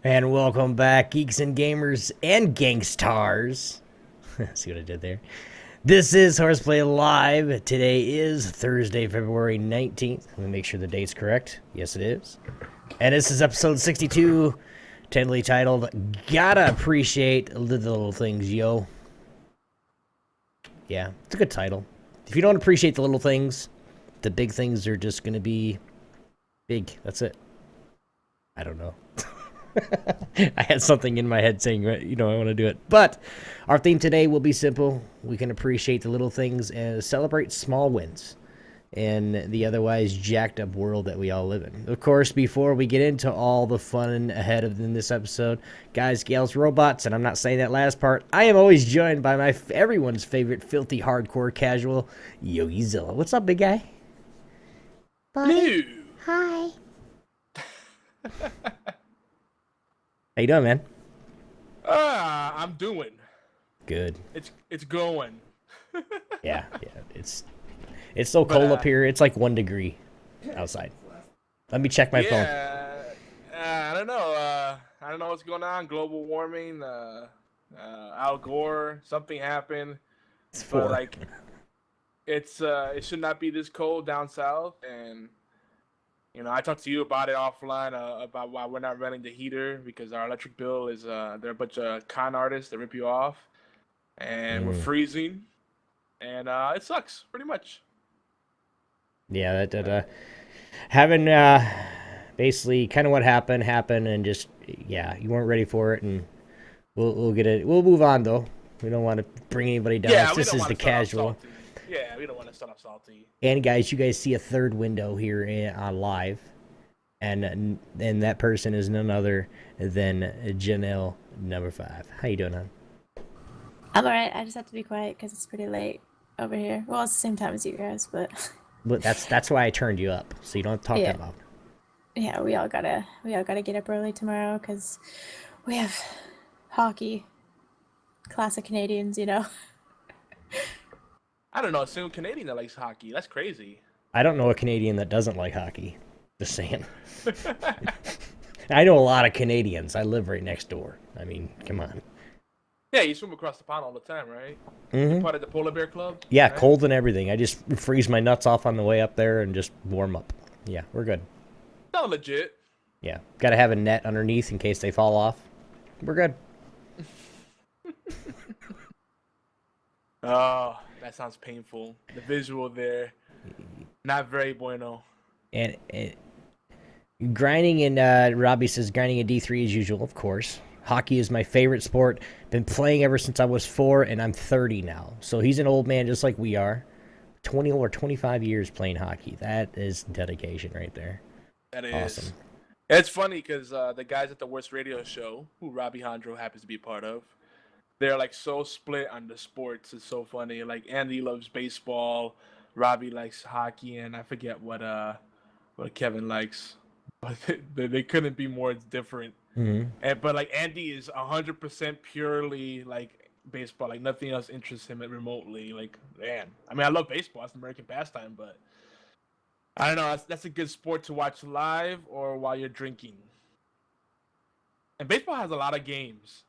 And welcome back, geeks and gamers and gangstars. See what I did there? This is HorsePLAY Live. Today is Thursday, February 19th. Let me make sure the date's correct. Yes, it is. And this is episode 62, tentatively titled, Gotta Appreciate the Little Things, Yo. Yeah, it's a good title. If you don't appreciate the little things, the big things are just going to be big. That's it. I don't know. I had something in my head saying, I want to do it. But our theme today will be simple. We can appreciate the little things and celebrate small wins in the otherwise jacked up world that we all live in. Of course, before we get into all the fun ahead of in this episode, guys, gals, robots, and I'm not saying that last part, I am always joined by everyone's favorite filthy hardcore casual, YogiZilla. What's up, big guy? Buddy. Hi. How you doing, man? I'm doing. Good. It's going. Yeah. It's so cold up here. It's like 1 degree outside. Let me check my phone. I don't know. I don't know what's going on. Global warming. Al Gore. Something happened. It's 4. But like, it should not be this cold down south. And I talked to you about it offline about why we're not running the heater because our electric bill is they're a bunch of con artists that rip you off, and we're freezing, and it sucks pretty much. Yeah, that having basically kind of what happened, and just you weren't ready for it, and we'll get it. We'll move on though. We don't want to bring anybody down. Yeah, this is the casual. Yeah, we don't want to start off salty. And guys, you guys see a third window here on live, and that person is none other than Janelle number 5. How you doing, hon? I'm alright. I just have to be quiet because it's pretty late over here. Well, it's the same time as you guys, but But that's why I turned you up, so you don't have to talk that loud. Yeah, we all gotta get up early tomorrow because we have hockey. Classic Canadians, I don't know a single Canadian that likes hockey. That's crazy. I don't know a Canadian that doesn't like hockey. Just saying. I know a lot of Canadians. I live right next door. I mean, come on. Yeah, you swim across the pond all the time, right? Mm-hmm. You're part of the Polar Bear Club? Yeah, right? cold and everything. I just freeze my nuts off on the way up there and just warm up. Yeah, we're good. Not legit. Yeah, got to have a net underneath in case they fall off. We're good. Oh, that sounds painful. The visual there, not very bueno. And grinding in, Robbie says, grinding in D3 as usual, of course. Hockey is my favorite sport. Been playing ever since I was 4, and I'm 30 now. So he's an old man just like we are. 20 or 25 years playing hockey. That is dedication right there. That is. Awesome. It's funny because the guys at the Worst Radio Show, who Robbie Hondro happens to be a part of, they're like so split on the sports. It's so funny. Like Andy loves baseball, Robbie likes hockey, and I forget what Kevin likes. But they couldn't be more different. Mm-hmm. But like Andy is 100% purely like baseball. Like nothing else interests him remotely. Like man, I mean I love baseball. It's an American pastime, but I don't know. That's a good sport to watch live or while you're drinking. And baseball has a lot of games.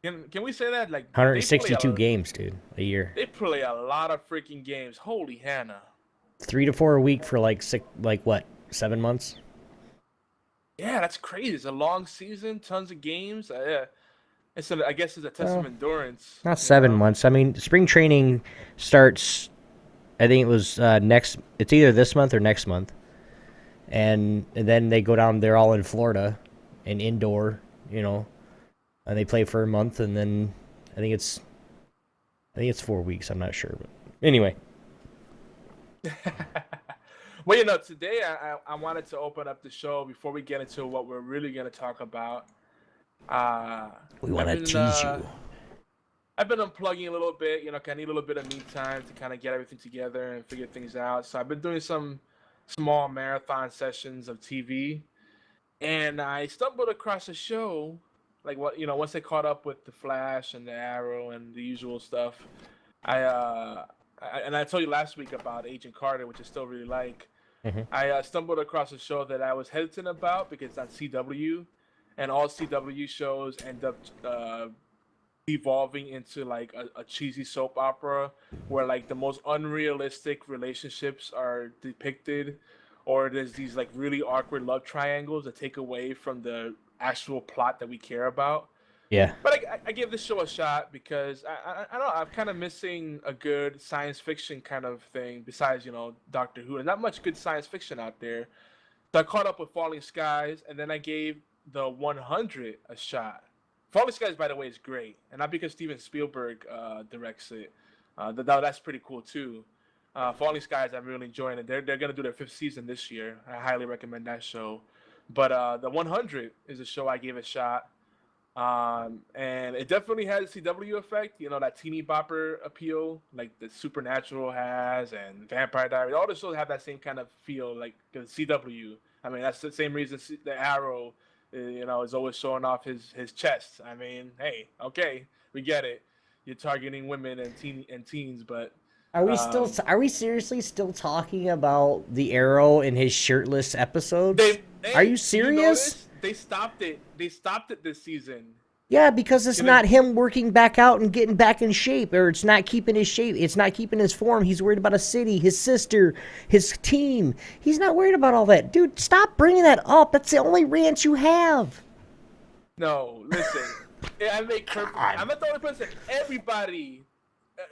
Can we say that? Like 162 games, dude, a year. They play a lot of freaking games. Holy Hannah. 3 to 4 a week for like 7 months? Yeah, that's crazy. It's a long season, tons of games. Yeah. I guess it's a test of endurance. Not 7 months. I mean, spring training starts, I think it was it's either this month or next month. And then they go down, they're all in Florida and indoor, and they play for a month, and then I think it's 4 weeks. I'm not sure, but anyway. Well, today I wanted to open up the show before we get into what we're really going to talk about. We want to tease you. I've been unplugging a little bit. I need a little bit of me time to kind of get everything together and figure things out. So I've been doing some small marathon sessions of TV, and I stumbled across a show. Like once I caught up with the Flash and the Arrow and the usual stuff, I told you last week about Agent Carter, which I still really like. I stumbled across a show that I was hesitant about because it's on CW, and all CW shows end up evolving into like a cheesy soap opera where like the most unrealistic relationships are depicted, or there's these like really awkward love triangles that take away from the actual plot that we care about. Yeah. But I give this show a shot because I don't know, I'm kind of missing a good science fiction kind of thing besides, you know, Doctor Who. There's not much good science fiction out there. So I caught up with Falling Skies, and then I gave the 100 a shot. Falling Skies, by the way, is great, and not because Steven Spielberg directs it. That's pretty cool too. Falling Skies, I'm really enjoying it. They're gonna do their 5th season this year. I highly recommend that show. But the 100 is a show I gave a shot. And it definitely has a CW effect, you know, that teeny bopper appeal, like the Supernatural has, and Vampire Diaries. All the shows have that same kind of feel, like the CW. I mean, that's the same reason the Arrow, you know, is always showing off his chest. I mean, hey, okay, we get it. You're targeting women and teens, but Are we seriously still talking about the Arrow in his shirtless episodes? Are you serious? They stopped it. They stopped it this season. Yeah, because it's not him working back out and getting back in shape, or it's not keeping his shape. It's not keeping his form. He's worried about a city, his sister, his team. He's not worried about all that. Dude, stop bringing that up. That's the only rant you have. No, listen. I'm not the only person. Everybody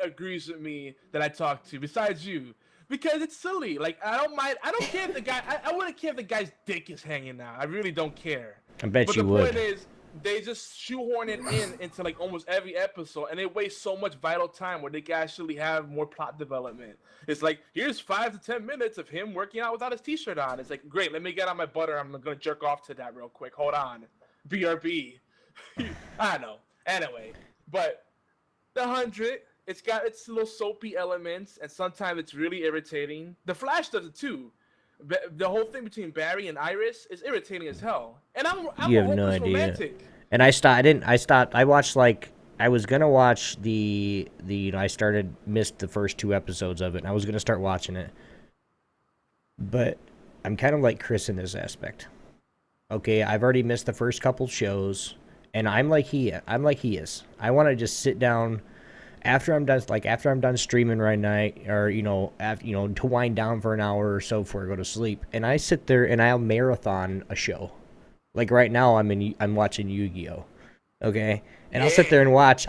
agrees with me that I talk to, besides you. Because it's silly. Like, I don't mind. I don't care if the guy. I wouldn't care if the guy's dick is hanging out. I really don't care. I bet you would. But the point is, they just shoehorn it into like almost every episode, and they waste so much vital time where they can actually have more plot development. It's like, here's 5 to 10 minutes of him working out without his t-shirt on. It's like, great, let me get on my butter. I'm gonna jerk off to that real quick. Hold on. BRB. I know. Anyway, but the 100. It's got its little soapy elements, and sometimes it's really irritating. The Flash does it too. The whole thing between Barry and Iris is irritating as hell. And I'm you a have no hopeless idea. romantic. And I watched like, I was gonna watch the you know, missed the first 2 episodes of it, and I was gonna start watching it. But I'm kind of like Chris in this aspect. Okay, I've already missed the first couple shows, and I'm like he is. I want to just sit down after I'm done streaming right night, or to wind down for an hour or so before I go to sleep, and I sit there and I'll marathon a show. Like right now, I'm watching Yu-Gi-Oh. Okay, and I'll sit there and watch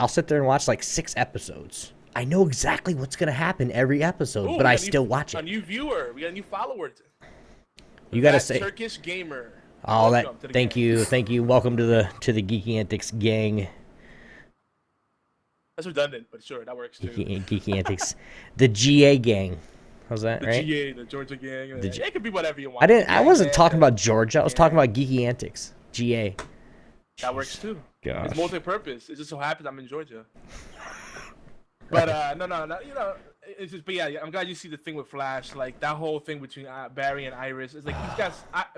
like 6 episodes. I know exactly what's gonna happen every episode, but I still watch it. A new viewer, we got a new follower. You gotta say Turkish gamer. Oh, thank you. Welcome to the Geeky Antics gang. That's redundant, but sure, that works too. Geeky Antics, the GA gang. How's that? The right? GA, the Georgia gang. It could be whatever you want. I wasn't talking about Georgia. I was talking about Geeky Antics. GA. That works too. Gosh. It's multi-purpose. It just so happens I'm in Georgia. But no. You know, it's just. But yeah, I'm glad you see the thing with Flash. Like that whole thing between Barry and Iris. It's like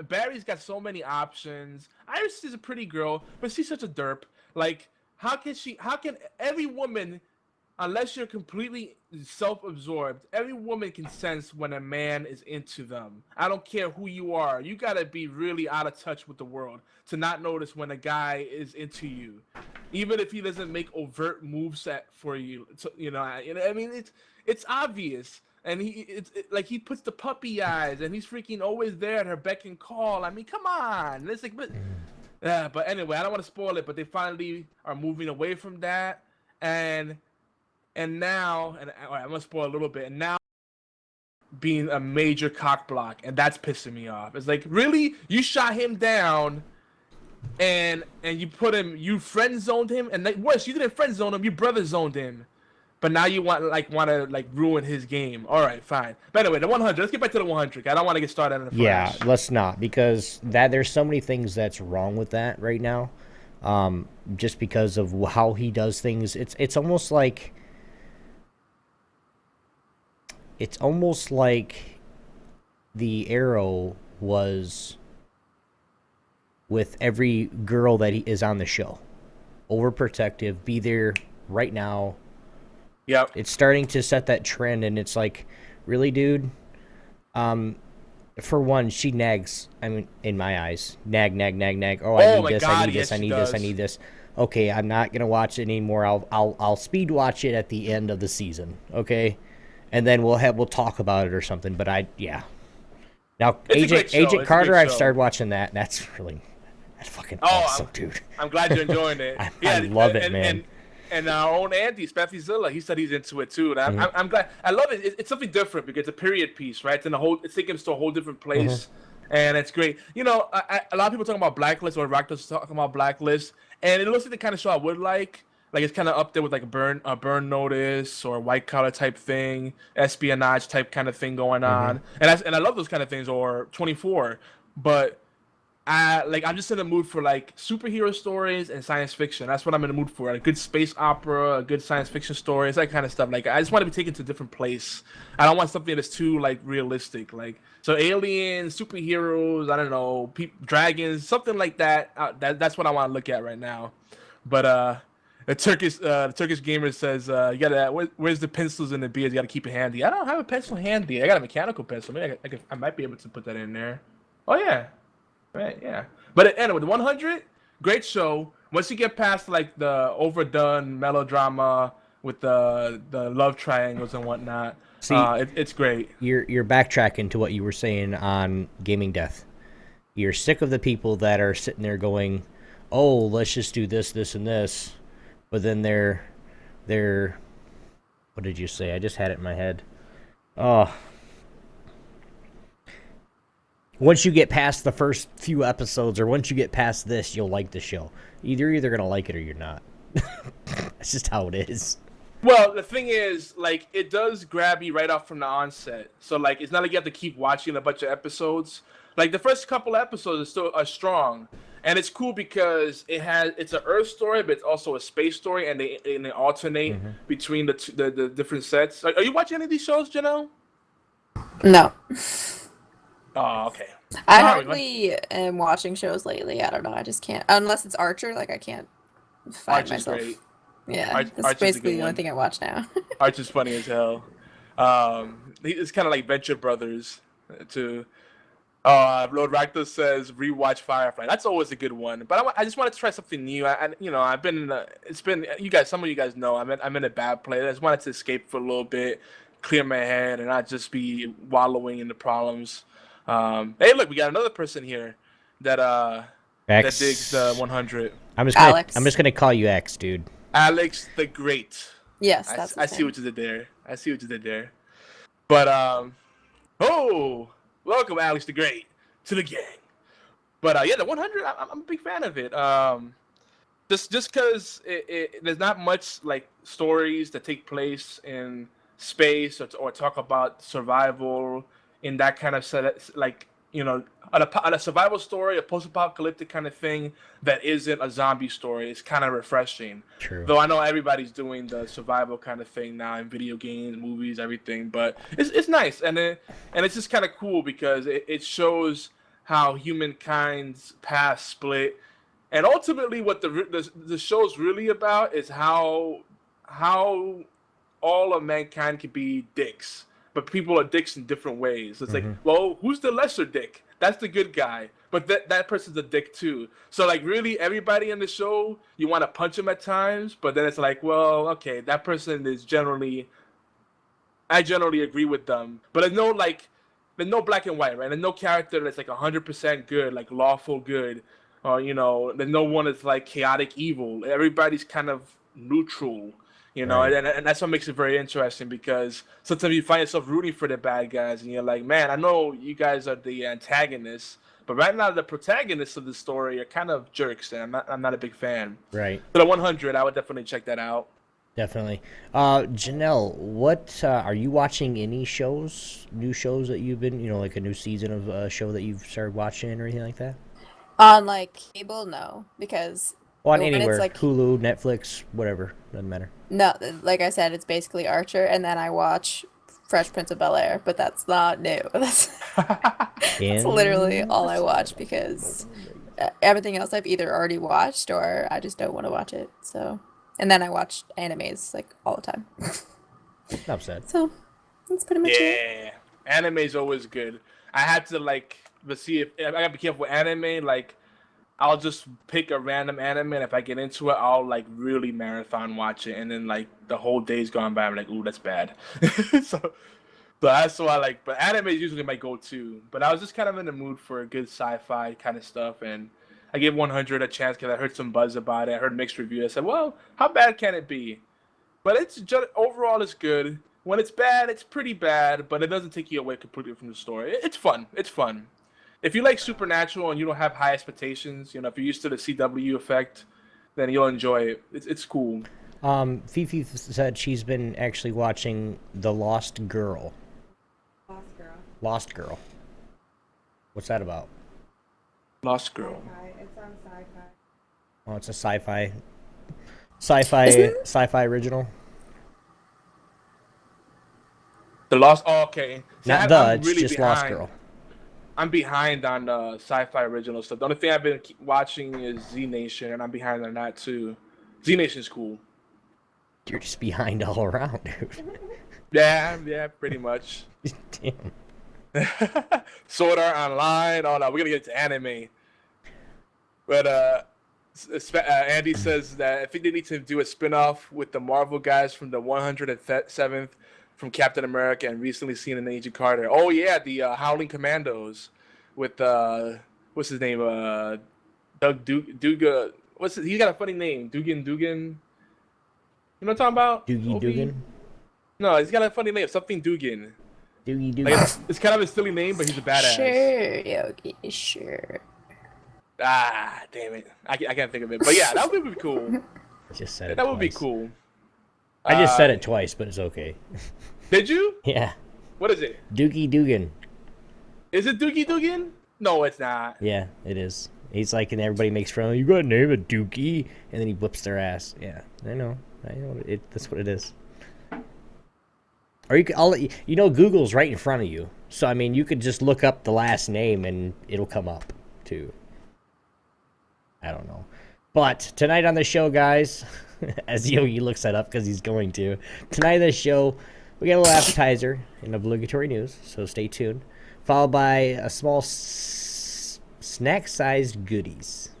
Barry's got so many options. Iris is a pretty girl, but she's such a derp. Like. How can every woman, unless you're completely self-absorbed, every woman can sense when a man is into them. I don't care who you are. You gotta be really out of touch with the world to not notice when a guy is into you, even if he doesn't make overt moveset for you. I mean, it's obvious, and he puts the puppy eyes, and he's freaking always there at her beck and call. I mean, come on. It's like, but. Yeah, but anyway, I don't want to spoil it, but they finally are moving away from that, and now, all right, I'm gonna spoil a little bit, and now being a major cock block, and that's pissing me off. It's like, really, you shot him down, and you friend zoned him, and worse, you didn't friend zone him, you brother zoned him. But now you want to ruin his game. All right, fine. But anyway, the 100. Let's get back to the 100. I don't want to get started on the Flash. Yeah, let's not, because there's so many things that's wrong with that right now. Just because of how he does things, it's almost like the Arrow was with every girl that is on the show. Overprotective, be there right now. Yep. It's starting to set that trend, and it's like, really, dude? for one, she nags. I mean, in my eyes, nag, nag, nag, nag. Oh, Oh I need my this. God, I need yes, this. I she need this. I does. need this. Okay, I'm not gonna watch it anymore. I'll speed watch it at the end of the season. Okay, and then we'll talk about it or something. But yeah. Now, It's a great show. Agent It's a Carter, great I've show. started watching that, and that's fucking Oh, awesome, dude. I'm glad you're enjoying it. I love it, man. And our own Andy, Spaffyzilla, he said he's into it too. And Mm-hmm. I'm glad. I love it. It's something different because it's a period piece, right? It's taking us to a whole different place, and it's great. You know, a lot of people talking about Blacklist or Rockers talking about Blacklist, and it looks like the kind of show I would like. Like it's kind of up there with like a burn notice or white collar type thing, espionage type kind of thing going on, and I love those kind of things, or 24, but. I'm just in the mood for like superhero stories and science fiction. That's what I'm in the mood for. A good space opera, a good science fiction story, it's that kind of stuff. Like I just want to be taken to a different place. I don't want something that's too like realistic. Like so aliens, superheroes, I don't know, dragons, something like that. That's what I want to look at right now. But the Turkish gamer says you gotta where's the pencils and the beers? You gotta keep it handy. I don't have a pencil handy. I got a mechanical pencil. Maybe I might be able to put that in there. Oh yeah. Right, yeah. But anyway, the 100, great show. Once you get past like the overdone melodrama with the love triangles and whatnot, See, it's great. You're backtracking to what you were saying on Gaming Death. You're sick of the people that are sitting there going, "Oh, let's just do this, this, and this," but then they're what did you say? I just had it in my head. Oh. Once you get past the first few episodes, or once you get past this, you'll like the show. You're either gonna like it or you're not. That's just how it is. Well, the thing is, like, it does grab you right off from the onset. So, like, it's not like you have to keep watching a bunch of episodes. Like, the first couple episodes are strong, and it's cool because it's an Earth story, but it's also a space story, and they alternate between the different sets. Are you watching any of these shows, Janelle? No. Oh, okay. I Sorry, hardly am watching shows lately. I don't know. I just can't. Unless it's Archer, like I can't find Archer's myself. great. Yeah, Archer's that's a basically good the only one. thing I watch now. Archer's funny as hell. It's kind of like Venture Brothers. To Lord Rakdos says rewatch Firefly. That's always a good one. But I just wanted to try something new. I've been some of you guys know I'm in a bad place. I just wanted to escape for a little bit, clear my head, and not just be wallowing in the problems. Hey, look, we got another person here that digs the 100. I'm Alex. just gonna call you X, dude. Alex the Great. Yes, that's. I see what you did there. But welcome Alex the Great to the gang. But yeah, the 100, I'm a big fan of it. Just because there's not much like stories that take place in space or talk about survival in that kind of set, like, you know, on a survival story, a post-apocalyptic kind of thing that isn't a zombie story. It's kind of refreshing. True. Though I know everybody's doing the survival kind of thing now in video games, movies, everything, but it's nice, and it's just kind of cool because it shows how humankind's path split, and ultimately what the show's really about is how all of mankind can be dicks. But people are dicks in different ways. It's like, well, who's the lesser dick? That's the good guy. But that person's a dick too. So like really everybody in the show, you want to punch him at times, but then it's like, well, okay, that person is I generally agree with them. But there's no black and white, right? There's no character that's like 100% good, like lawful good. Or, you know, there's no one that's like chaotic evil. Everybody's kind of neutral. You know, Right. and that's what makes it very interesting because sometimes you find yourself rooting for the bad guys and you're like, man, I know you guys are the antagonists, but right now the protagonists of the story are kind of jerks, and I'm not a big fan. Right. So the 100, I would definitely check that out. Definitely. Janelle, what are you watching? Any new shows that you've been, like a new season of a show that you've started watching or anything like that? On like cable, no, because On when anywhere, it's like Hulu, Netflix, whatever, doesn't matter. no, like I said, it's basically Archer, and then I watch Fresh Prince of Bel-Air, but that's not new. That's literally all I watch because everything else I've either already watched or I just don't want to watch it. So, and then I watch animes like all the time. Not sad. So that's pretty much it. Yeah, anime is always good. I had to like, let's see if I gotta be careful with anime. Like, I'll just pick a random anime, and if I get into it, I'll like really marathon watch it, and then like the whole day's gone by, I'm like, ooh, that's bad. so, that's why like, but anime is usually my go-to. But I was just kind of in the mood for a good sci-fi kind of stuff, and I gave 100 a chance because I heard some buzz about it. I heard mixed reviews. I said, well, how bad can it be? But it's just overall, it's good. When it's bad, it's pretty bad, but it doesn't take you away completely from the story. It's fun. It's fun. If you like Supernatural and you don't have high expectations, if you're used to the CW effect, then you'll enjoy it. It's cool. Fifi said she's been actually watching The Lost Girl. Lost Girl. What's that about? Lost Girl. It's on Sci-Fi. Oh, it's a sci-fi original. The Lost. Oh, okay. See, Not it's really just behind. Lost Girl. I'm behind on the sci-fi original stuff. The only thing I've been watching is Z Nation, and I'm behind on that too. Z Nation's cool. You're just behind all around, dude. Yeah, pretty much. Damn. Sword Art Online. Oh no, we're gonna get to anime. But Andy says that I think they need to do a spin-off with the Marvel guys from the 107th from Captain America and recently seen in Agent Carter. Oh yeah, the Howling Commandos with what's his name? Doug Duga. He's got a funny name. Dugan. You know what I'm talking about? Dugan? No, he's got a funny name. Something Dugan. Dugan. Like, it's kind of a silly name, but he's a badass. Sure, Yogi, sure. Ah, damn it. I can't think of it. But yeah, that would be cool. I just said it That twice. would be cool. I just said it twice, but it's okay. Did you? Yeah. What is it? Dugan. Is it Doogie Dugan? No, it's not. Yeah, it is. He's like, and everybody makes fun of him. You got to name it Dookie, and then he whips their ass. Yeah, I know. That's what it is. Or I'll let you know, Google's right in front of you. So I mean, you could just look up the last name, and it'll come up too. I don't know. But tonight on the show, guys, as Yogi looks that up because he's going to. Tonight on the show, we got a little appetizer and obligatory news, so stay tuned. Followed by a small snack-sized goodies.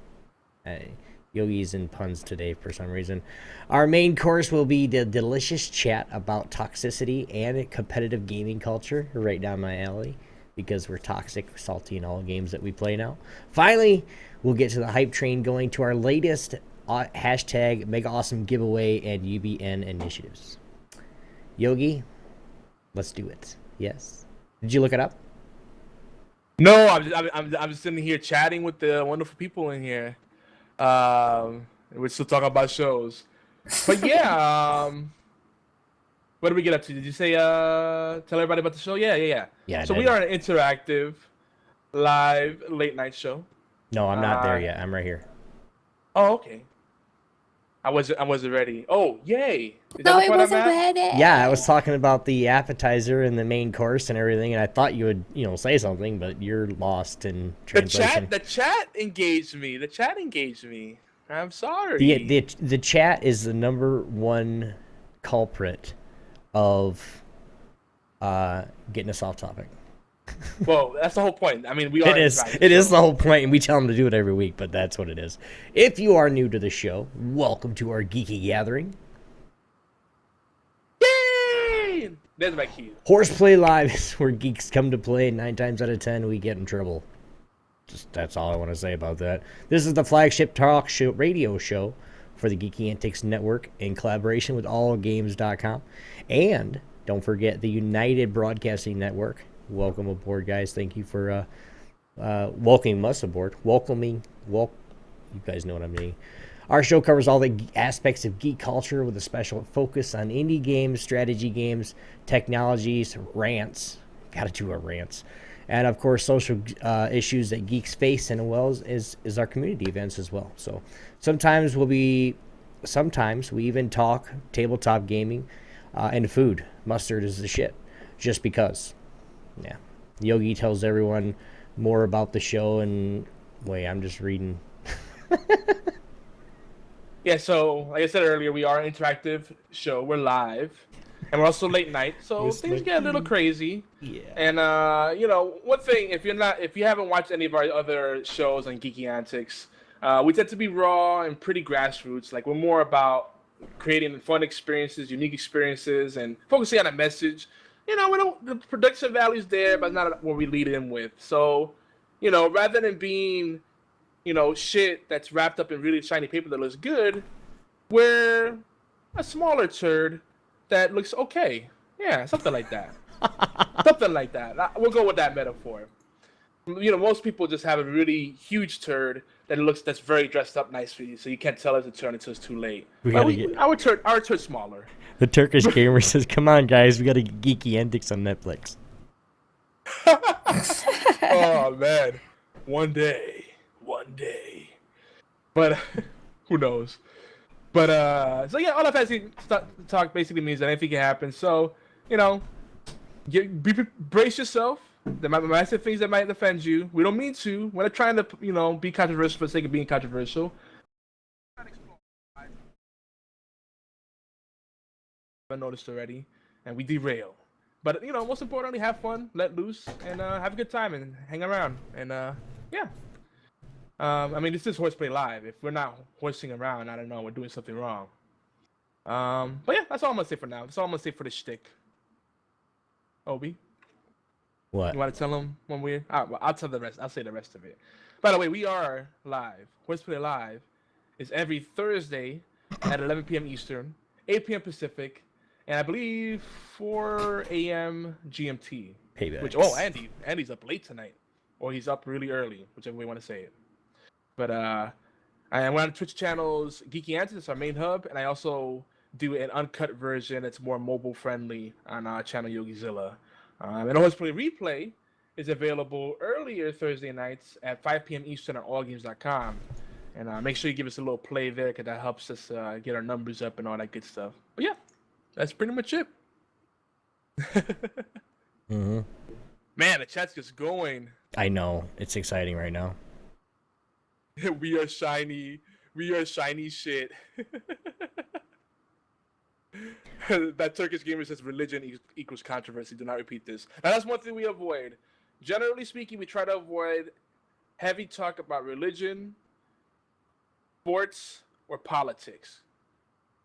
Yogi's in puns today for some reason. Our main course will be the delicious chat about toxicity and competitive gaming culture, right down my alley, because we're toxic, salty in all games that we play now. Finally, we'll get to the hype train going to our latest hashtag Mega Awesome giveaway and UBN initiatives. Yogi, let's do it. Yes. Did you look it up? No, I'm just sitting here chatting with the wonderful people in here. We're still talking about shows. But yeah, what did we get up to? Did you say tell everybody about the show? Yeah. So we are an interactive, live, late night show. No, I'm not there yet. I'm right here. Oh, okay. I wasn't ready. Oh, yay! No, it wasn't ready. Yeah, I was talking about the appetizer and the main course and everything, and I thought you would, say something, but you're lost in translation. The chat engaged me. I'm sorry. The chat is the number one culprit of getting us off topic. Well, that's the whole point. I mean, it is the whole point, and we tell them to do it every week, but that's what it is. If you are new to the show, welcome to our geeky gathering. Yay! There's my key. HorsePLAY Live is where geeks come to play. 9 times out of 10, we get in trouble. That's all I want to say about that. This is the flagship talk show, radio show for the Geeky Antics Network in collaboration with allgames.com. And don't forget the United Broadcasting Network. Welcome aboard, guys. Thank you for welcoming us aboard. You guys know what I mean. Our show covers all the aspects of geek culture with a special focus on indie games, strategy games, technologies, rants. Gotta do our rants. And, of course, social issues that geeks face, and well as our community events as well. So sometimes we even talk tabletop gaming and food. Mustard is the shit. Just because. Yeah. Yogi tells everyone more about the show, and wait, I'm just reading. Yeah, so like I said earlier, we are an interactive show. We're live. and we're also late night, so Most things get a little likely. crazy. Yeah. And one thing, if you haven't watched any of our other shows on Geeky Antics, we tend to be raw and pretty grassroots. Like we're more about creating fun experiences, unique experiences, and focusing on a message. The production value's there, but it's not what we lead in with. So, rather than being, shit that's wrapped up in really shiny paper that looks good, we're a smaller turd that looks okay. Yeah, something like that. Something like that. We'll go with that metaphor. Most people just have a really huge turd that's very dressed up nicely, so you can't tell it's a turd until it's too late. Our turd's smaller. The Turkish gamer says, "Come on, guys, we got to get Geeky Antics on Netflix." Oh man, one day. But who knows? But so yeah, all of fantasy talk basically means that anything can happen. So brace yourself. There might be things that might offend you. We don't mean to. We're not trying to be controversial for the sake of being controversial. I've noticed already, and we derail. But most importantly, have fun, let loose, and have a good time and hang around. And yeah. This is HorsePLAY Live. If we're not horsing around, I don't know, we're doing something wrong. But yeah, that's all I'm gonna say for now. That's all I'm gonna say for the shtick. Obi, What? you want to tell them when we're? I'll tell the rest. I'll say the rest of it. By the way, we are live. HorsePLAY Live is every Thursday at 11 p.m. Eastern, 8 p.m. Pacific, and I believe 4 a.m. GMT. Paybacks. Andy's up late tonight, or he's up really early, whichever way you want to say it. But we're on Twitch channels. Geeky Antics is our main hub, and I also do an uncut version that's more mobile friendly on our channel YogiZilla. And HorsePLAY Replay is available earlier Thursday nights at 5 p.m. Eastern on allgames.com. And make sure you give us a little play there, because that helps us get our numbers up and all that good stuff. But yeah, that's pretty much it. Mm-hmm. Man, the chat's just going. I know. It's exciting right now. We are shiny. We are shiny shit. That Turkish gamer says religion equals controversy. Do not repeat this. Now, that's one thing we avoid. Generally speaking, we try to avoid heavy talk about religion, sports, or politics.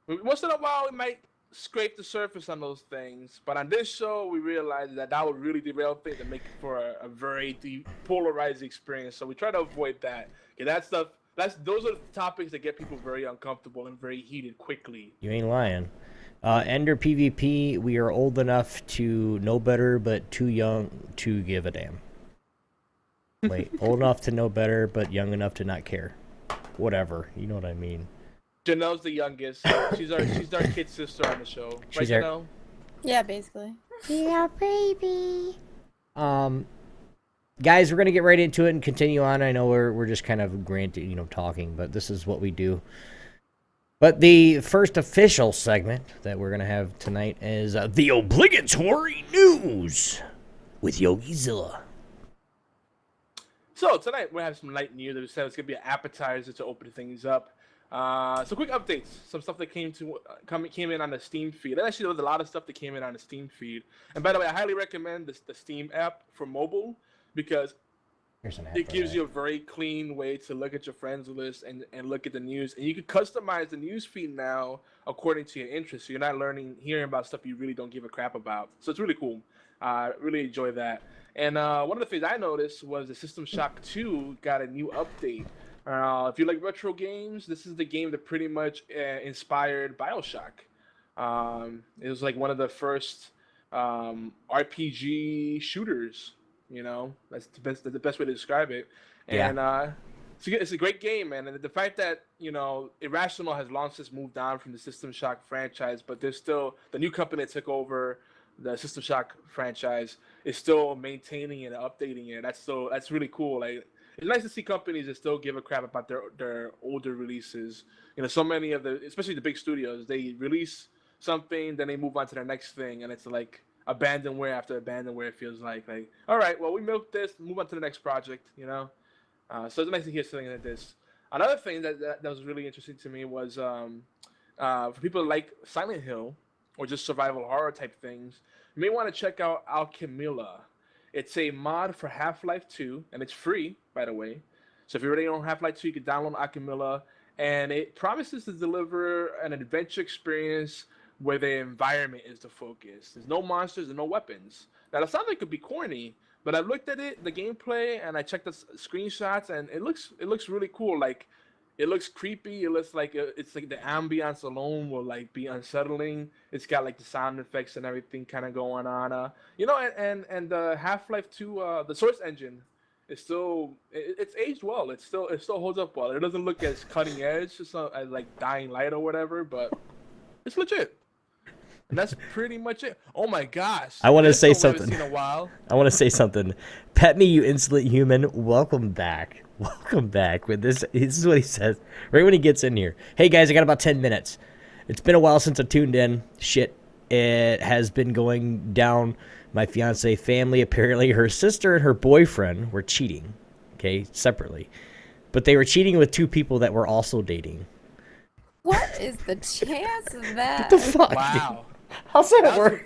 Once in a while, we might scrape the surface on those things, but on this show, we realized that would really derail things and make for a very polarizing experience. So we try to avoid that. Okay, that stuff. Those are the topics that get people very uncomfortable and very heated quickly. You ain't lying. Ender PvP, we are old enough to know better, but too young to give a damn. Wait, old enough to know better, but young enough to not care. Whatever, you know what I mean. Janelle's the youngest. She's our kid sister on the show. Right, Janelle? Yeah, basically. Yeah, baby. Guys, we're gonna get right into it and continue on. I know we're just kind of talking, but this is what we do. But the first official segment that we're gonna have tonight is the obligatory news with YogiZilla. So tonight we're having some light news. We said it's gonna be an appetizer to open things up. So quick updates. Some stuff that came in on the Steam feed. Actually, there was a lot of stuff that came in on the Steam feed. And by the way, I highly recommend the Steam app for mobile, because it gives you a very clean way to look at your friends list and look at the news. And you can customize the news feed now according to your interests. So you're not hearing about stuff you really don't give a crap about. So it's really cool. Really enjoy that. And one of the things I noticed was the System Shock 2 got a new update. If you like retro games, this is the game that pretty much inspired BioShock. It was like one of the first RPG shooters. That's the best way to describe it. And it's a great game, man. And the fact that Irrational has long since moved on from the System Shock franchise, but there's still the new company that took over the System Shock franchise is still maintaining and updating it. That's really cool. Like, it's nice to see companies that still give a crap about their older releases. So many of especially the big studios, they release something, then they move on to their next thing, and it's like abandonware after abandonware. It feels like, all right, well, we milked this, move on to the next project. So it's nice to hear something like this. Another thing that was really interesting to me was for people like Silent Hill, or just survival horror type things, you may want to check out Alchemilla. It's a mod for Half-Life 2, and it's free, by the way. So if you already own Half-Life 2, you can download Alchemilla, and it promises to deliver an adventure experience where the environment is the focus. There's no monsters and no weapons. Now, that sounds like it could be corny, but I looked at it, the gameplay, and I checked the screenshots, and it looks really cool. Like, it looks creepy. It looks like it's like the ambiance alone will like be unsettling. It's got like the sound effects and everything kind of going on. And the Half-Life 2, the Source engine is still it's aged well. It still holds up well. It doesn't look as cutting edge, as like Dying Light or whatever, but it's legit. And that's pretty much it. Oh my gosh! I want to say something. Seen in a while. I want to say something. Pet me, you insolent human. Welcome back. Welcome back. With this is what he says right when he gets in here. Hey guys, I got about 10 minutes. It's been a while since I tuned in. Shit, it has been going down. My fiance family, apparently her sister and her boyfriend were cheating. Okay, separately, but they were cheating with two people that were also dating. What is the chance of that? What the fuck? Wow. How's that work?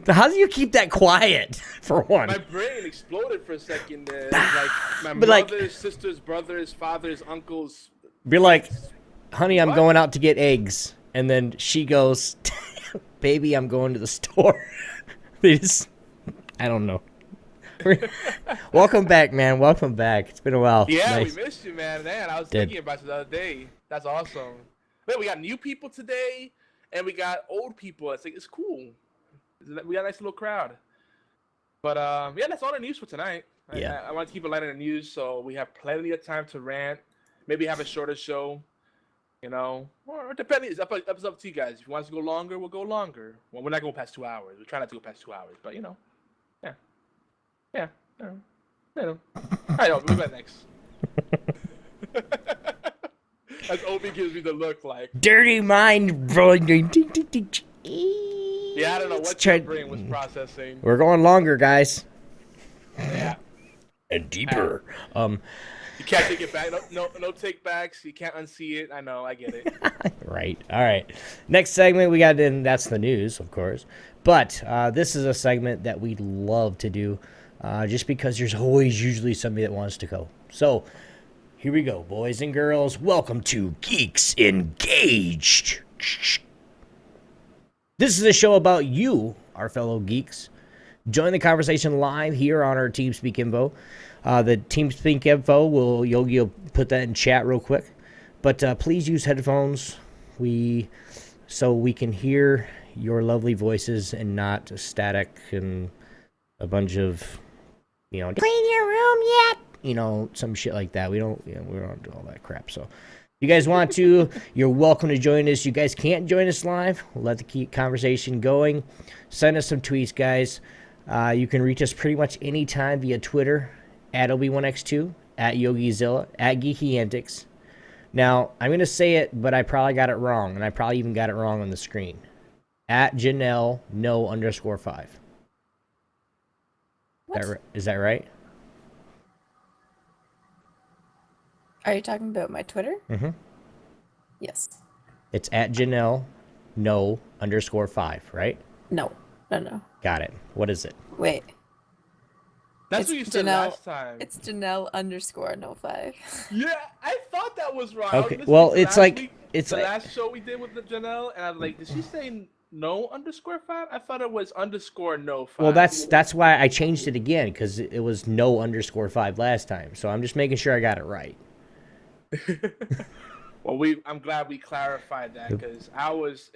How do you keep that quiet, for one? My brain exploded for a second there. Like my mother's, sister's, brother's, father's, uncle's. Be like, honey, I'm What? going out to get eggs. And then she goes, baby, I'm going to the store. They just, I don't know. Welcome back, man. Welcome back. It's been a while. Yeah, Nice. we missed you, man. I was Did. thinking about you the other day. That's awesome. Man, we got new people today, and we got old people. It's cool. We got a nice little crowd. But yeah, that's all the news for tonight. Yeah. I want to keep it light on the news, so we have plenty of time to rant. Maybe have a shorter show, or depending. It's up to you guys. If you want us to go longer, we'll go longer. Well, we're not going past 2 hours. We're trying not to go past 2 hours, but yeah. All right, we'll go next. As Obi gives me the look like. Dirty mind. Yeah, I don't know what your brain was processing. We're going longer, guys. Yeah. And deeper. You can't take it back. No take backs. You can't unsee it. I know. I get it. Right. All right. Next segment we got in. That's the news, of course. But this is a segment that we love to do, just because there's always usually somebody that wants to go. So here we go, boys and girls. Welcome to Geeks Engaged. This is a show about you, our fellow geeks. Join the conversation live here on our TeamSpeak info. The TeamSpeak info Yogi will put that in chat real quick. But please use headphones so we can hear your lovely voices and not static and a bunch of, clean your room yet? Some shit like that. We don't do all that crap. So if you guys want to, you're welcome to join us. You guys can't join us live. We'll let the conversation going. Send us some tweets, guys. You can reach us pretty much anytime via Twitter, at Obi1X2, at YogiZilla, at Geeky Antics. Now, I'm going to say it, but I probably got it wrong, and I probably even got it wrong on the screen. At Janelle, no_5. Is that right? Are you talking about my Twitter? Mm-hmm. Yes. It's at Janelle, no_5, right? No. Got it. What is it? Wait. That's It's what you said Janelle- last time. It's Janelle_no5. Yeah, I thought that was wrong. Okay, well, it's like the last show we did with the Janelle, and I was like, did she say no_5? I thought it was _no5. Well, that's why I changed it again, because it was no_5 last time. So I'm just making sure I got it right. Well, I'm glad we clarified that, because I was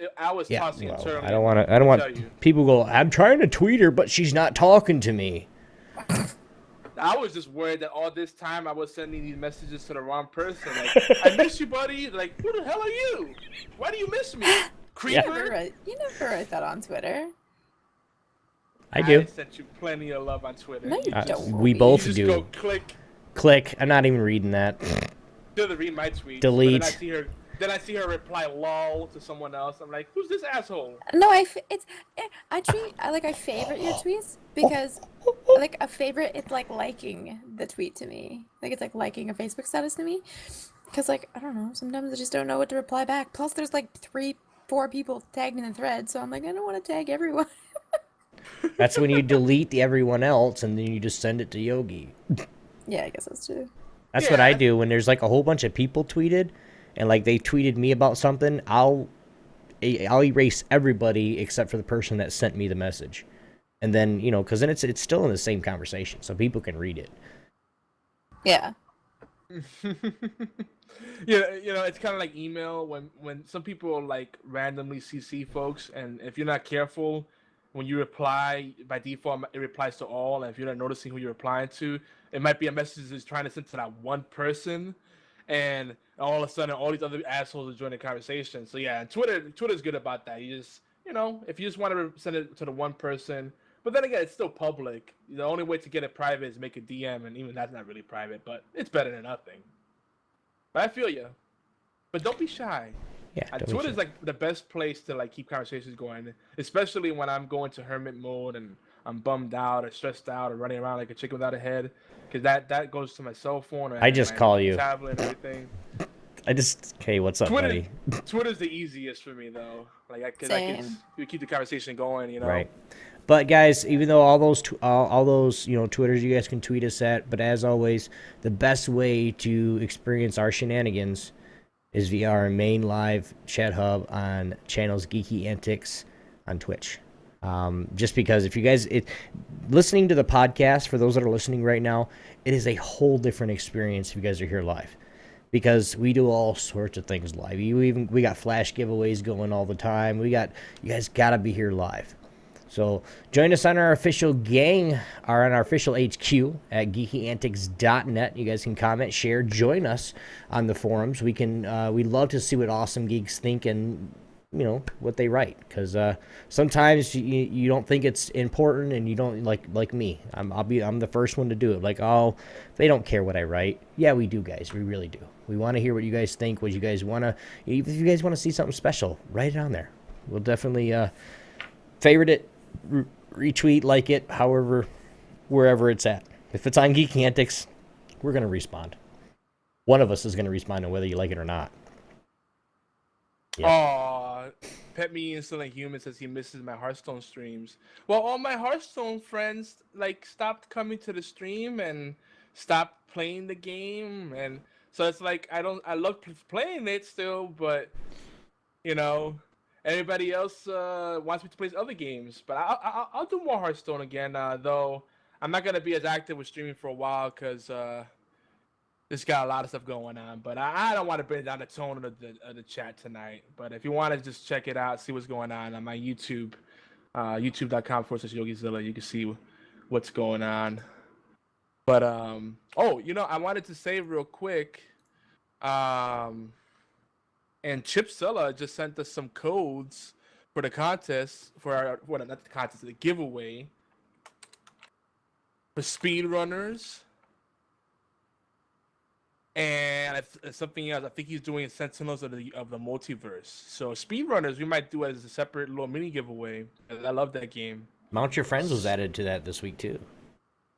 tossing internally. I don't want people go, I'm trying to tweet her, but she's not talking to me. I was just worried that all this time I was sending these messages to the wrong person. Like, I miss you, buddy. Like, who the hell are you? Why do you miss me? Creeper? You never write that on Twitter. I do. I sent you plenty of love on Twitter. No, you don't. We Obi. both You just do. go click. I'm not even reading that. To read my tweet. Delete. But then I see her reply lol to someone else. I'm like, who's this asshole? No, I favorite your tweets because like a favorite, it's like liking the tweet to me. Like it's like liking a Facebook status to me. Because like I don't know, sometimes I just don't know what to reply back. Plus, there's like 3 4 people tagged in the thread, so I'm like, I don't want to tag everyone. That's when you delete everyone else and then you just send it to Yogi. Yeah, I guess that's true. That's what I Yeah. do when there's like a whole bunch of people tweeted, and like they tweeted me about something. I'll erase everybody except for the person that sent me the message, and then because then it's still in the same conversation, so people can read it. Yeah. Yeah, it's kind of like email when some people like randomly CC folks, and if you're not careful, when you reply by default, it replies to all, and if you're not noticing who you're replying to, it might be a message that's trying to send to that one person, and all of a sudden all these other assholes are joining the conversation. So yeah, Twitter's good about that. You just if you just want to send it to the one person, but then again, it's still public. The only way to get it private is make a DM, and even that's not really private, but it's better than nothing. But I feel you. But don't be shy. Yeah, don't be Twitter's shy. like the best place to like keep conversations going, especially when I'm going to hermit mode and I'm bummed out or stressed out or running around like a chicken without a head, because that goes to my cell phone or I just my call you. tablet and everything. Hey, what's up, buddy? Twitter's the easiest for me though. Like I can Same. you keep the conversation going, Right. But guys, even though all those Twitters you guys can tweet us at, but as always, the best way to experience our shenanigans is via our main live chat hub on channels Geeky Antics on Twitch. Just because if you guys listening to the podcast, for those that are listening right now, it is a whole different experience if you guys are here live. Because we do all sorts of things live. We got flash giveaways going all the time. You guys gotta be here live. So join us on our official gang, or on our official HQ at geekyantics.net. You guys can comment, share, join us on the forums. We love to see what awesome geeks think and what they write, because sometimes you don't think it's important, and you don't like me. I'm the first one to do it. Like, oh, they don't care what I write. Yeah, we do, guys. We really do. We want to hear what you guys think. What you guys want to, if you guys want to see something special, write it on there. We'll definitely favorite it, retweet, like it, however, wherever it's at. If it's on Geeky Antics, we're gonna respond. One of us is gonna respond, whether you like it or not. Yeah. Aw, Pet Me Instantly Human says he misses my Hearthstone streams. Well, all my Hearthstone friends stopped coming to the stream and stopped playing the game, and so it's like I love playing it still, but everybody else wants me to play other games. But I'll do more Hearthstone again, though I'm not gonna be as active with streaming for a while because just got a lot of stuff going on. But I don't want to bring down the tone of the chat tonight. But if you want to just check it out, see what's going on my YouTube, youtube.com/YogiZilla, you can see what's going on. But I wanted to say real quick, and Chipzilla just sent us some codes for the contest, not the contest, the giveaway for speedrunners. And something else, I think he's doing Sentinels of the Multiverse. So speedrunners, we might do as a separate little mini giveaway. I love that game. Mount Your Friends was added to that this week too.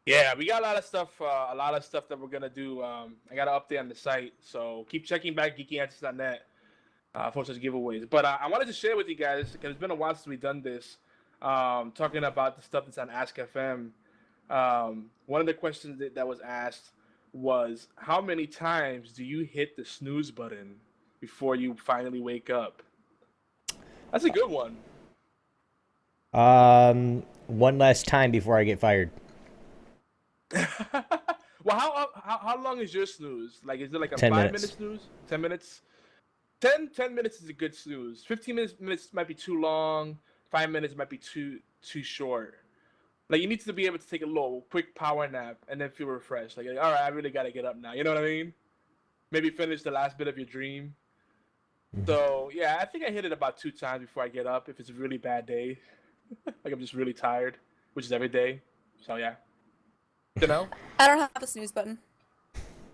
Yeah, we got a lot of stuff that we're gonna do. I got an update on the site, so keep checking back geekyantics.net for such giveaways. But I wanted to share with you guys, because it's been a while since we've done this, talking about the stuff that's on Ask FM. One of the questions that was asked was, how many times do you hit the snooze button before you finally wake up? That's a good one. One last time before I get fired. Well, how long is your snooze? Like, is it like a 10 5-minute minutes. snooze? 10 minutes? 10 minutes is a good snooze. 15 minutes might be too long. 5 minutes might be too short. Like, you need to be able to take a little quick power nap and then feel refreshed. Like, all right, I really got to get up now. You know what I mean? Maybe finish the last bit of your dream. Mm-hmm. So, yeah, I think I hit it about 2 times before I get up if it's a really bad day. Like, I'm just really tired, which is every day. So, yeah. I don't have a snooze button.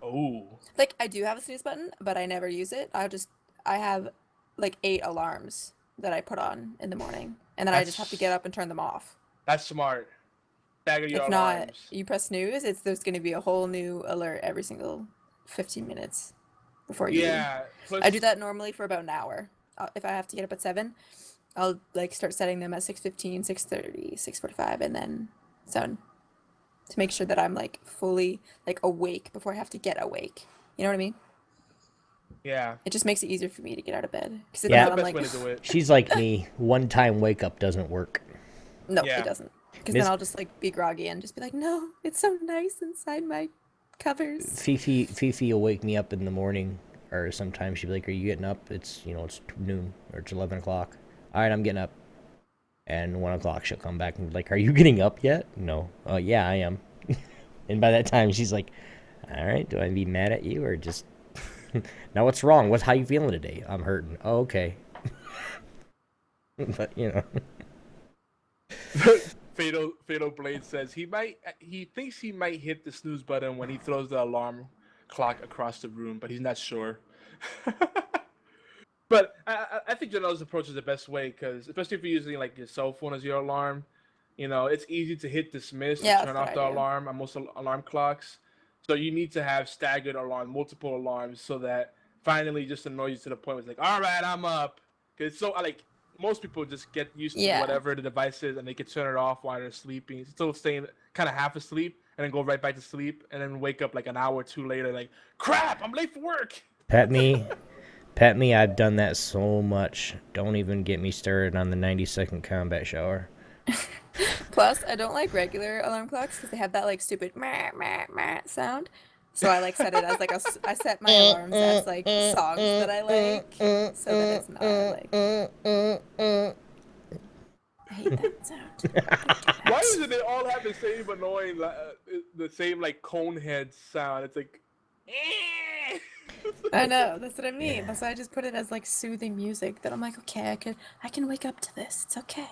Oh. Like, I do have a snooze button, but I never use it. I have like 8 alarms that I put on in the morning, and then I just have to get up and turn them off. That's smart. Stagger your If alarms. not, you press snooze, there's going to be a whole new alert every single 15 minutes before you. Yeah. I do that normally for about an hour. if I have to get up at 7, I'll like start setting them at 6:15, 6:30, 6:45, and then 7 to make sure that I'm like fully like awake before I have to get awake. You know what I mean? Yeah. It just makes it easier for me to get out of bed. Because if Yeah. not, I'm Best like, way to do it. She's like me. One time wake up doesn't work. no, Yeah. it doesn't. Because Miss- then I'll just like be groggy and just be like, no, it's so nice inside my covers. Fifi will wake me up in the morning, or sometimes she'll be like, "Are you getting up? It's it's noon or it's 11 o'clock. All right, I'm getting up." And 1 o'clock she'll come back and be like, "Are you getting up yet?" No. Oh yeah, I am. And by that time she's like, "All right, do I be mad at you or just?" Now what's wrong? How you feeling today? I'm hurting. Oh, okay. But Fatal Blade says he thinks he might hit the snooze button when he throws the alarm clock across the room, but he's not sure. But I think Janelle's approach is the best way, because especially if you're using like your cell phone as your alarm, it's easy to hit dismiss Yeah, to turn that's off what the I do. alarm on most alarm clocks. So you need to have staggered multiple alarms, so that finally just annoys you to the point where it's like, all right, I'm up. Because so like most people just get used to Yeah. whatever the device is, and they can turn it off while they're sleeping, still staying kind of half asleep, and then go right back to sleep, and then wake up like an hour or two later, like, crap, I'm late for work. pet me, I've done that so much. Don't even get me started on the 90-second combat shower. Plus, I don't like regular alarm clocks because they have that like stupid meh, meh, meh sound. So I like set it as like I set my alarms as like songs that I like, so that it's not like. I hate that sound. Don't do that. Why does they all have the same annoying, the same like cone head sound? It's like, I know, that's what I mean. That's why I just put it as like soothing music. That I'm like, okay, I can wake up to this. It's okay.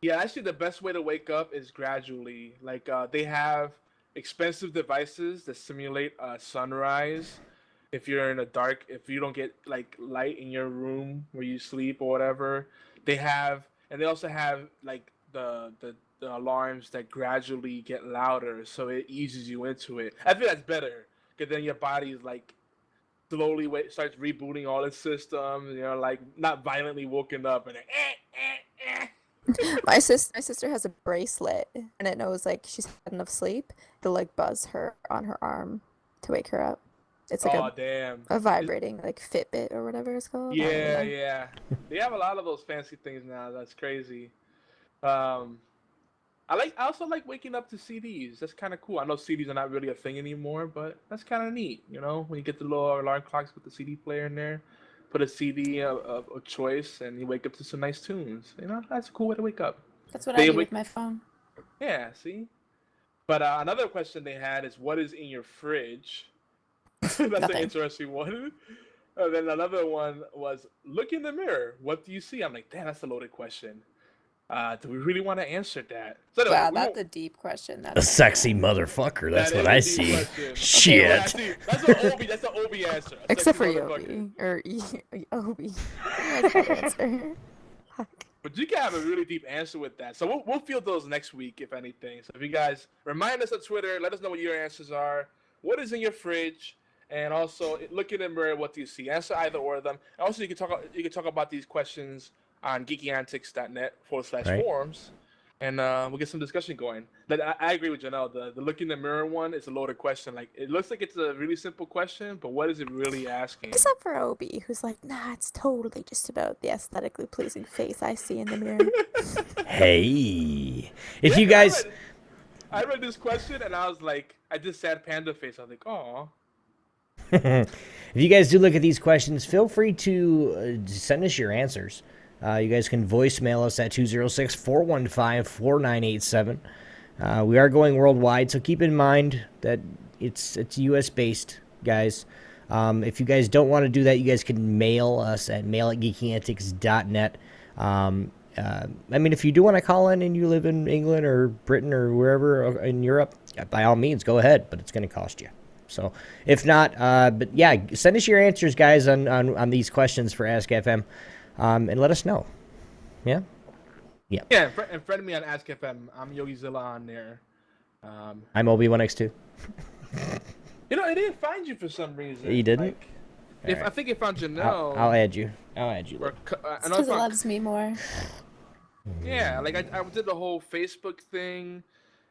Yeah, actually, the best way to wake up is gradually. Like, they have expensive devices that simulate sunrise. If you're in a dark, if you don't get like light in your room where you sleep or whatever, and they also have like the alarms that gradually get louder, so it eases you into it. I think that's better, because then your body is like slowly starts rebooting all its systems. Like not violently woken up and My sister has a bracelet, and it knows like she's had enough sleep. It'll like buzz her on her arm to wake her up. It's like oh damn. a vibrating like Fitbit or whatever it's called. I don't Yeah, know. yeah. They have a lot of those fancy things now. That's crazy. I also like waking up to CDs. That's kind of cool. I know CDs are not really a thing anymore, but that's kind of neat. When you get the little alarm clocks with the CD player in there, put a CD of choice, and you wake up to some nice tunes. That's a cool way to wake up. That's what They I do wake- with my phone. Yeah, see. But another question they had is, what is in your fridge? That's an Nothing. interesting one. And then another one was, look in the mirror. What do you see? I'm like, damn, that's a loaded question. Do we really want to answer that? So anyway, Wow, we that's won't- a deep question. A That's sexy motherfucker. That's That what is I a deep see. question. Shit. Yeah, see, that's an Obi. That's an Obi answer. A except for sexy motherfucker. Yobi or Obi. I like that answer. Fuck. But you can have a really deep answer with that. So we'll field those next week, if anything. So if you guys remind us on Twitter, let us know what your answers are. What is in your fridge? And also, look in the mirror. What do you see? Answer either or of them. And also, you can talk about these questions on geekyantics.net/forums, and we'll get some discussion going. But I agree with Janelle. The look in the mirror one is a loaded question. Like, it looks like it's a really simple question, but what is it really asking? Except for Obi, who's like, nah, it's totally just about the aesthetically pleasing face I see in the mirror. Hey. If you guys... I read this question, and I was like, I just sad panda face. I was like, oh. If you guys do look at these questions, feel free to send us your answers. You guys can voicemail us at 206-415-4987. We are going worldwide, so keep in mind that it's U.S. based, guys. If you guys don't want to do that, you guys can mail us at mail@geekyantics.net. I mean, if you do want to call in and you live in England or Britain or wherever in Europe, by all means, go ahead, but it's going to cost you. So if not, but yeah, send us your answers, guys, on these questions for Ask FM, and let us know. Yeah? Yeah. Yeah, and friend me on Ask FM. I'm YogiZilla on there. I'm Obi1X2. It didn't find you for some reason. You didn't? I think if on Janelle, I'll add you. I'll add you. or, I know Because it if on- loves me more. Yeah, like I did the whole Facebook thing,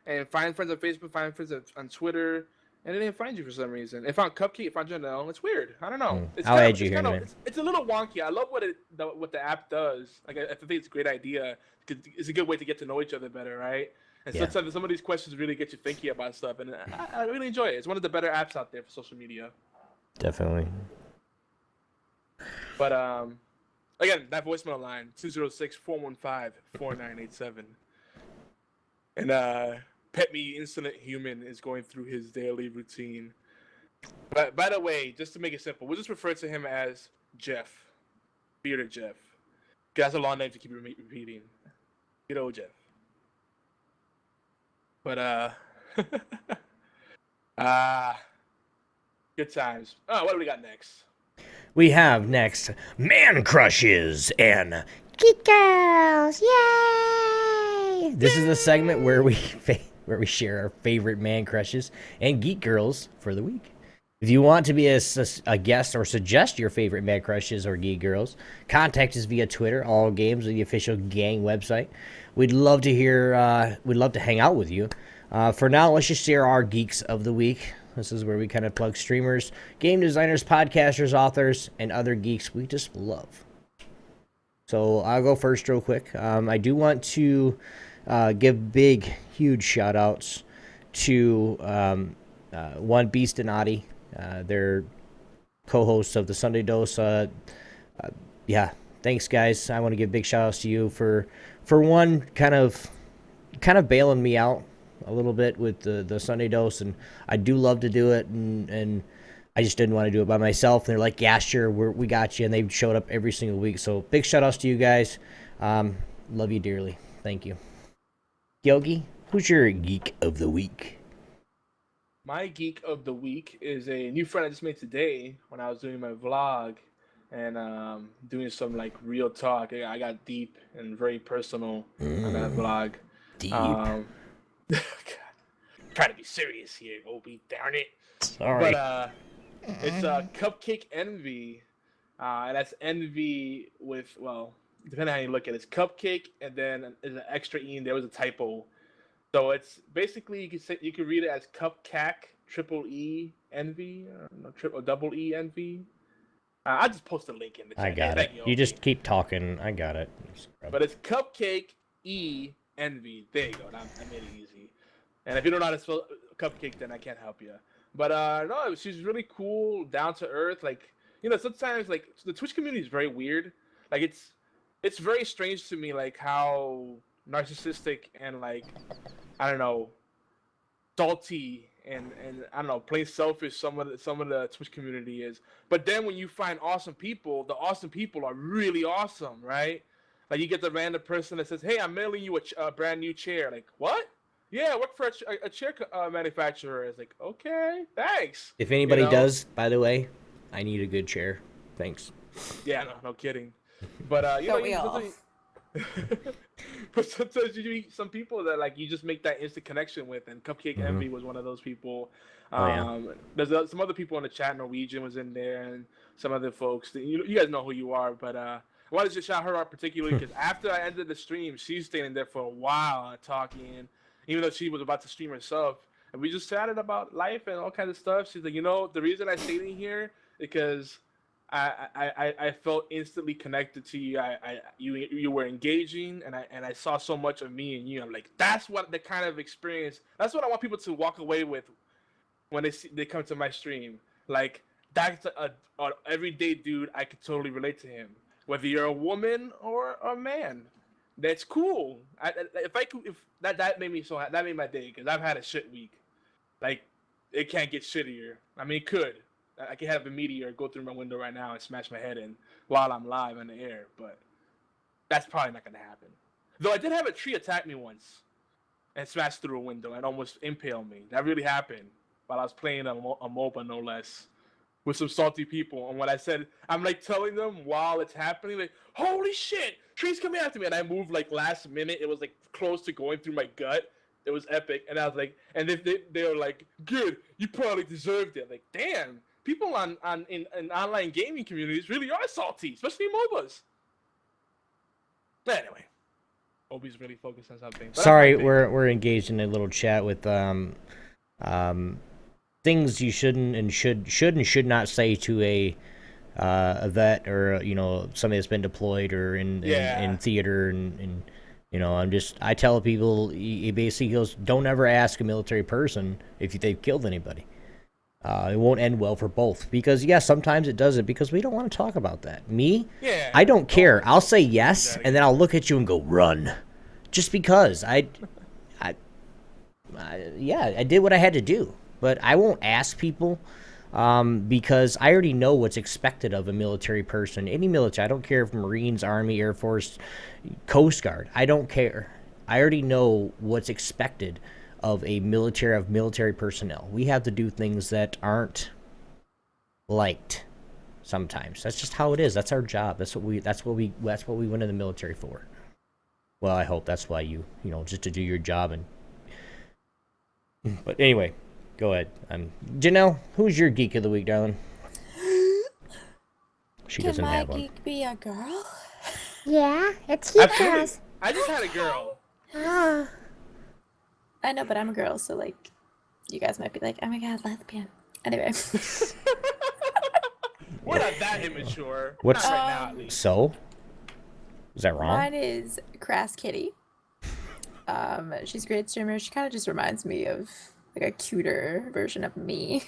and find friends on Facebook, find friends on Twitter, and it didn't find you for some reason. If on Cupcake, if on Janelle, it's weird. I don't know. It's I'll kind add of, you it's here in kind a of, minute. it's a little wonky. I love what the app does. Like I think it's a great idea. It's a good way to get to know each other better, right? And Yeah. sometimes some of these questions really get you thinking about stuff, and I really enjoy it. It's one of the better apps out there for social media. Definitely. But again, that voicemail line 206-415-4987. And Pet Me Insolent Human is going through his daily routine. But by the way, just to make it simple, we'll just refer to him as Jeff. Bearded Jeff. That's a long name to keep repeating. Good old Jeff. But good times. Oh, what do we got next? We have next Man Crushes and Geek Girls, yay! this is a segment where we share our favorite man crushes and geek girls for the week. If you want to be a guest or suggest your favorite man crushes or geek girls, contact us via Twitter, All Games, or the official gang website. We'd love to hear. We'd love to hang out with you. For now, let's just share our geeks of the week. This is where we kind of plug streamers, game designers, podcasters, authors, and other geeks we just love. So I'll go first real quick. I do want to give big, huge shout-outs to One Beast and Adi. They're co-hosts of the Sunday Dose. Yeah, thanks, guys. I want to give big shout-outs to you for one, kind of bailing me out a little bit with the Sunday Dose, and I do love to do it, and I just didn't want to do it by myself. And they're like, yeah, sure, we got you, and they showed up every single week. So big shout-outs to you guys. Love you dearly. Thank you. Yogi, who's your geek of the week? My geek of the week is a new friend I just made today when I was doing my vlog and doing some like real talk. I got deep and very personal on that vlog. Deep. God. Trying to be serious here, Obi. Darn it. Sorry. But it's Cupcake Envy, and that's Envy with, well, depending on how you look at it, it's Cupcake and then there's an extra E and there was a typo. So it's basically you could read it as Cupcack triple E Envy, triple double E Envy. I'll just post a link in the chat. I got it. You just keep talking. I got it. But it's Cupcake E Envy. There you go. I made it easy. And if you don't know how to spell Cupcake, then I can't help you. But no, she's really cool, down to earth. Like, sometimes like the Twitch community is very weird. Like it's very strange to me, like how narcissistic and like, I don't know, salty and I don't know, plain selfish some of the Twitch community is. But then when you find awesome people, the awesome people are really awesome, right? Like you get the random person that says, "Hey, I'm mailing you a brand new chair." Like, what? Yeah, I work for a chair manufacturer. It's like, okay, thanks. If anybody does, by the way, I need a good chair. Thanks. Yeah, no kidding. But but sometimes you meet some people that like you just make that instant connection with, and Cupcake Envy was one of those people. There's some other people in the chat. Norwegian was in there, and some other folks. You guys know who you are, but I wanted to shout her out particularly because after I ended the stream, she's staying there for a while talking, even though she was about to stream herself, and we just chatted about life and all kinds of stuff. She's like, the reason I stayed in here because I felt instantly connected to you. You were engaging, and I saw so much of me and you. I'm like, that's what the kind of experience. That's what I want people to walk away with when they come to my stream. Like that's a everyday dude. I could totally relate to him, whether you're a woman or a man. That's cool. If that made me that made my day because I've had a shit week. Like it can't get shittier. I mean, it could. I could have a meteor go through my window right now and smash my head in while I'm live in the air, but that's probably not going to happen. Though I did have a tree attack me once and smash through a window and almost impale me. That really happened while I was playing a MOBA, no less, with some salty people. And when I said, I'm like telling them while it's happening, like, holy shit, tree's coming after me. And I moved like last minute. It was like close to going through my gut. It was epic. And I was like, and they were like, good, you probably deserved it. Like, damn. people in online gaming communities really are salty, especially MOBAs. But anyway, Obi's really focused on something. But Sorry, we're engaged in a little chat with things you shouldn't and should not say to a vet or somebody that's been deployed or in theater and I tell people he basically goes, don't ever ask a military person if they've killed anybody. It won't end well for both because sometimes it doesn't because we don't want to talk about that. I don't care. I'll say yes and then I'll look at you and go run, just because I did what I had to do, but I won't ask people because I already know what's expected of a military person. Any military, I don't care if Marines, Army, Air Force, Coast Guard. I don't care. I already know what's expected of military personnel. We have to do things that aren't liked sometimes. That's just how it is. That's our job. That's what we went in the military for. Well, I hope that's why just to do your job. But anyway, go ahead. Janelle, who's your geek of the week, darling? She doesn't have one. Can my geek be a girl? Yeah, it's you girls. I just had a girl. Oh. I know, but I'm a girl, so like, you guys might be like, oh my god, lesbian. Anyway. We're not that immature. What's not right now, at least. So? Is that wrong? Mine is Crass Kitty. She's a great streamer. She kind of just reminds me of like a cuter version of me.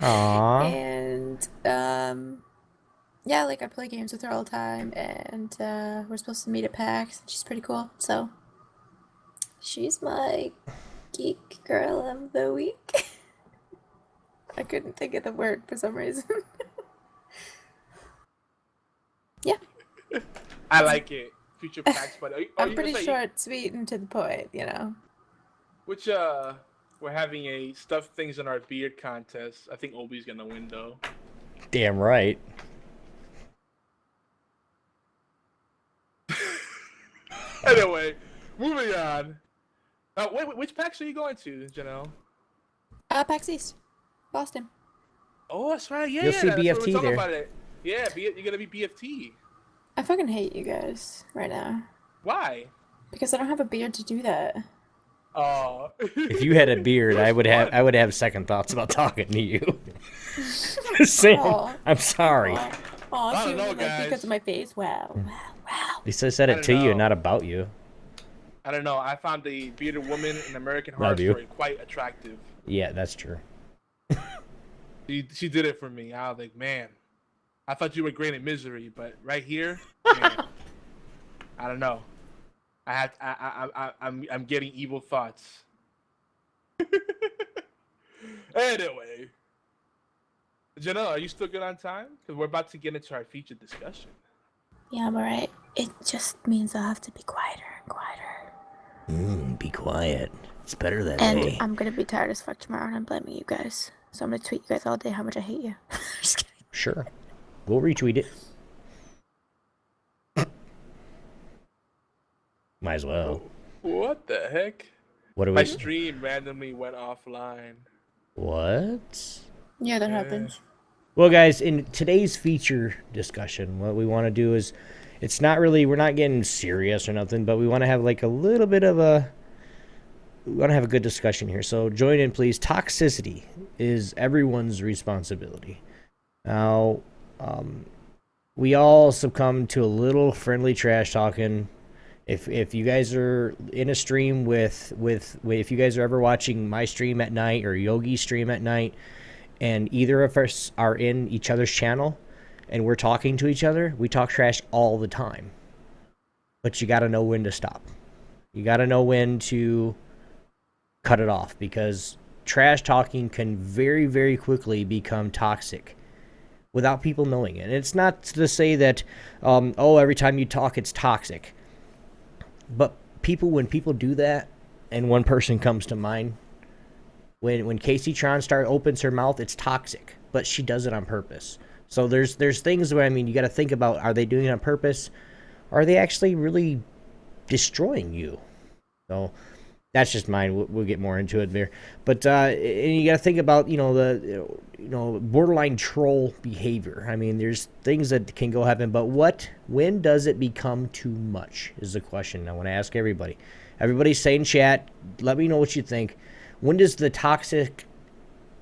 Aww. And like I play games with her all the time, and we're supposed to meet at PAX. She's pretty cool, so she's my geek girl of the week. I couldn't think of the word for some reason. Yeah. I like it. Future PAX, but I'm pretty short, sweet, and to the point, Which we're having a stuff things in our beard contest. I think Obi's gonna win though. Damn right. Anyway, moving on. Wait, which PAX are you going to, Janelle? PAX East, Boston. Oh, that's right. Yeah, You'll see that's what BFT we're talking there. about it. Yeah, you're gonna be BFT. I fucking hate you guys right now. Why? Because I don't have a beard to do that. Oh. If you had a beard, I would have second thoughts about talking to you. Sam, I'm sorry. I don't know, like guys. because of my face. Wow. At least I said it to you, not about you. I don't know. I found the bearded woman in American Horror Love you. Story quite attractive. Yeah, that's true. She did it for me. I was like, man, I thought you were great in Misery, but right here, man, I don't know. I'm getting evil thoughts. Anyway, Janelle, are you still good on time? Because we're about to get into our featured discussion. Yeah, I'm alright. It just means I'll have to be quieter and quieter. Be quiet. It's better that And way. I'm gonna be tired as fuck tomorrow, and I'm blaming you guys. So I'm gonna tweet you guys all day how much I hate you. Just kidding. Sure. We'll retweet it. Might as well. What the heck? What do My we? stream randomly went offline. What? Yeah, that happens. Well, guys, in today's feature discussion, what we want to do is, it's not really, we're not getting serious or nothing, but we want to have like a little bit of we want to have a good discussion here. So join in, please. Toxicity is everyone's responsibility. Now, we all succumb to a little friendly trash talking. If you guys are in a stream with if you guys are ever watching my stream at night or Yogi's stream at night, and either of us are in each other's channel and we're talking to each other, we talk trash all the time. But you got to know when to stop. You got to know when to cut it off, because trash talking can very, very quickly become toxic without people knowing it. And it's not to say that, every time you talk, it's toxic. But when people do that, and one person comes to mind, when Casey Tron opens her mouth, it's toxic, but she does it on purpose. So there's things where, you got to think about, are they doing it on purpose? Or are they actually really destroying you? So that's just mine. We'll get more into it there. But and you got to think about, borderline troll behavior. I mean, there's things that can go happen, but when does it become too much is the question I want to ask everybody. Everybody say in chat, let me know what you think. When does the toxic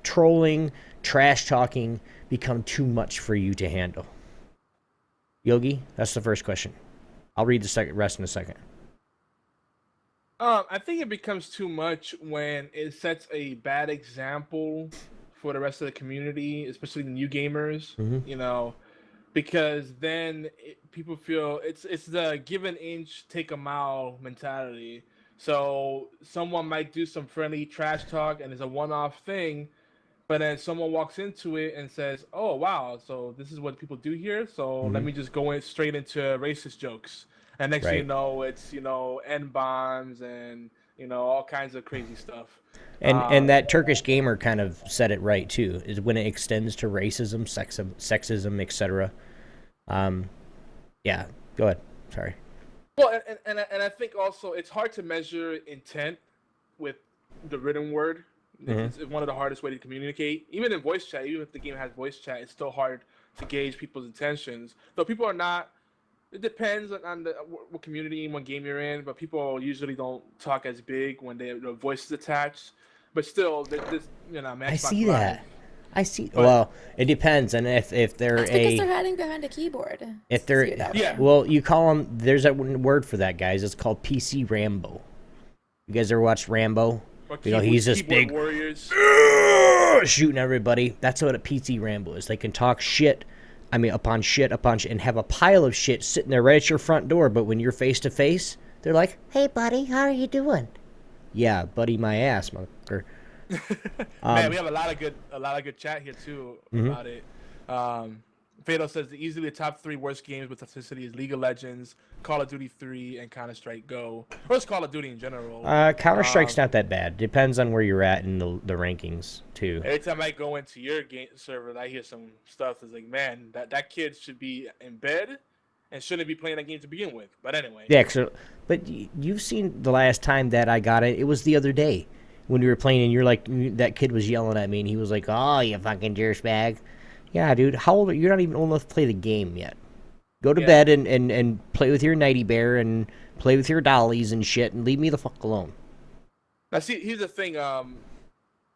trolling, trash talking become too much for you to handle? Yogi, that's the first question. I'll read the rest in a second. I think it becomes too much when it sets a bad example for the rest of the community, especially the new gamers. Because then people feel it's the give an inch, take a mile mentality. So someone might do some friendly trash talk and it's a one-off thing, but then someone walks into it and says, "Oh wow, so this is what people do here. So let me just go straight into racist jokes." And next thing you know, it's N bombs and all kinds of crazy stuff. And that Turkish gamer kind of said it right too. Is when it extends to racism, sexism, etc. Yeah, go ahead. Sorry. Well, and I think also it's hard to measure intent with the written word. It's one of the hardest way to communicate. Even in voice chat, even if the game has voice chat, it's still hard to gauge people's intentions. Though people are not. It depends on what community and what game you're in, but people usually don't talk as big when their voice is attached. But still, I see that. I see. Well, it depends, and if they're That's because they're hiding behind a keyboard. If they're well, you call them. There's a word for that, guys. It's called PC Rambo. You guys ever watched Rambo? He's this big warriors shooting everybody. That's what a PC Rambo is. They can talk shit. I mean, upon shit, and have a pile of shit sitting there right at your front door. But when you're face to face, they're like, "Hey, buddy, how are you doing?" Yeah, buddy, my ass, motherfucker. Man, we have a lot of good chat here too about it. Fado says easily the top 3 worst games with toxicity is League of Legends, Call of Duty 3, and Counter-Strike Go. Or it's Call of Duty in general. Counter-Strike's not that bad. Depends on where you're at in the rankings too. Every time I go into your game server, I hear some stuff that's like, man, that kid should be in bed and shouldn't be playing that game to begin with. But anyway. Yeah, but you've seen the last time that I got it. It was the other day when we were playing, and you're like, that kid was yelling at me, and he was like, "Oh, you fucking dirtbag." Yeah, dude. How old are you? You're not even old enough to play the game yet. Go to bed and play with your nighty bear and play with your dollies and shit, and leave me the fuck alone. Now, see, here's the thing. And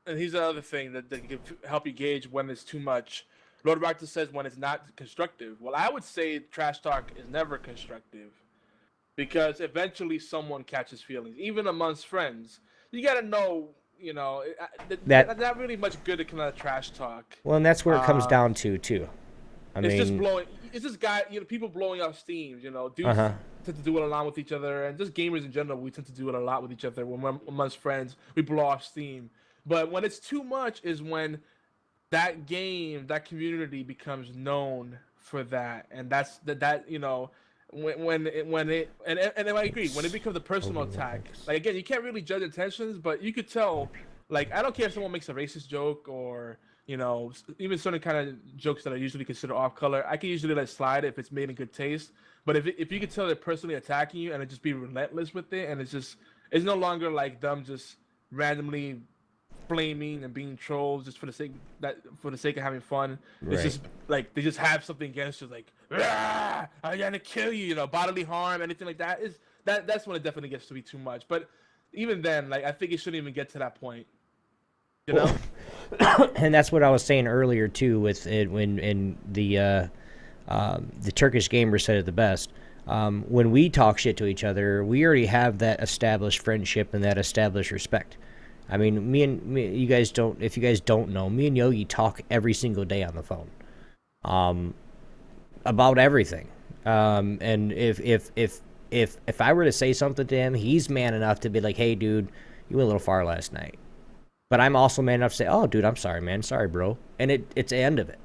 here's another thing that can help you gauge when it's too much. Lord Rocker says when it's not constructive. Well, I would say trash talk is never constructive, because eventually someone catches feelings, even amongst friends. You gotta know. That's not really much good to come out of trash talk. Well, and that's where it comes down to too. It's just people blowing off steam. Dudes tend to do it a lot with each other, and just gamers in general, we tend to do it a lot with each other. When we're amongst friends, we blow off steam. But when it's too much is when that community becomes known for that, and that's when I agree, when it becomes a personal attack. Like, again, you can't really judge intentions, but you could tell. Like, I don't care if someone makes a racist joke or even certain kind of jokes that I usually consider off color. I can usually let slide if it's made in good taste. But if you could tell they're personally attacking you and it just be relentless with it, and it's no longer like them just randomly blaming and being trolls just for the sake of having fun. Right. It's just like they just have something against you, like, I'm gonna kill you, bodily harm, anything like that. That's when it definitely gets to be too much. But even then, like, I think it shouldn't even get to that point. And that's what I was saying earlier too, with it when the Turkish gamer said it the best. When we talk shit to each other, we already have that established friendship and that established respect. I mean, you guys don't. If you guys don't know, me and Yogi talk every single day on the phone, about everything. And if I were to say something to him, he's man enough to be like, "Hey, dude, you went a little far last night." But I'm also man enough to say, "Oh, dude, I'm sorry, man. Sorry, bro." And it's the end of it.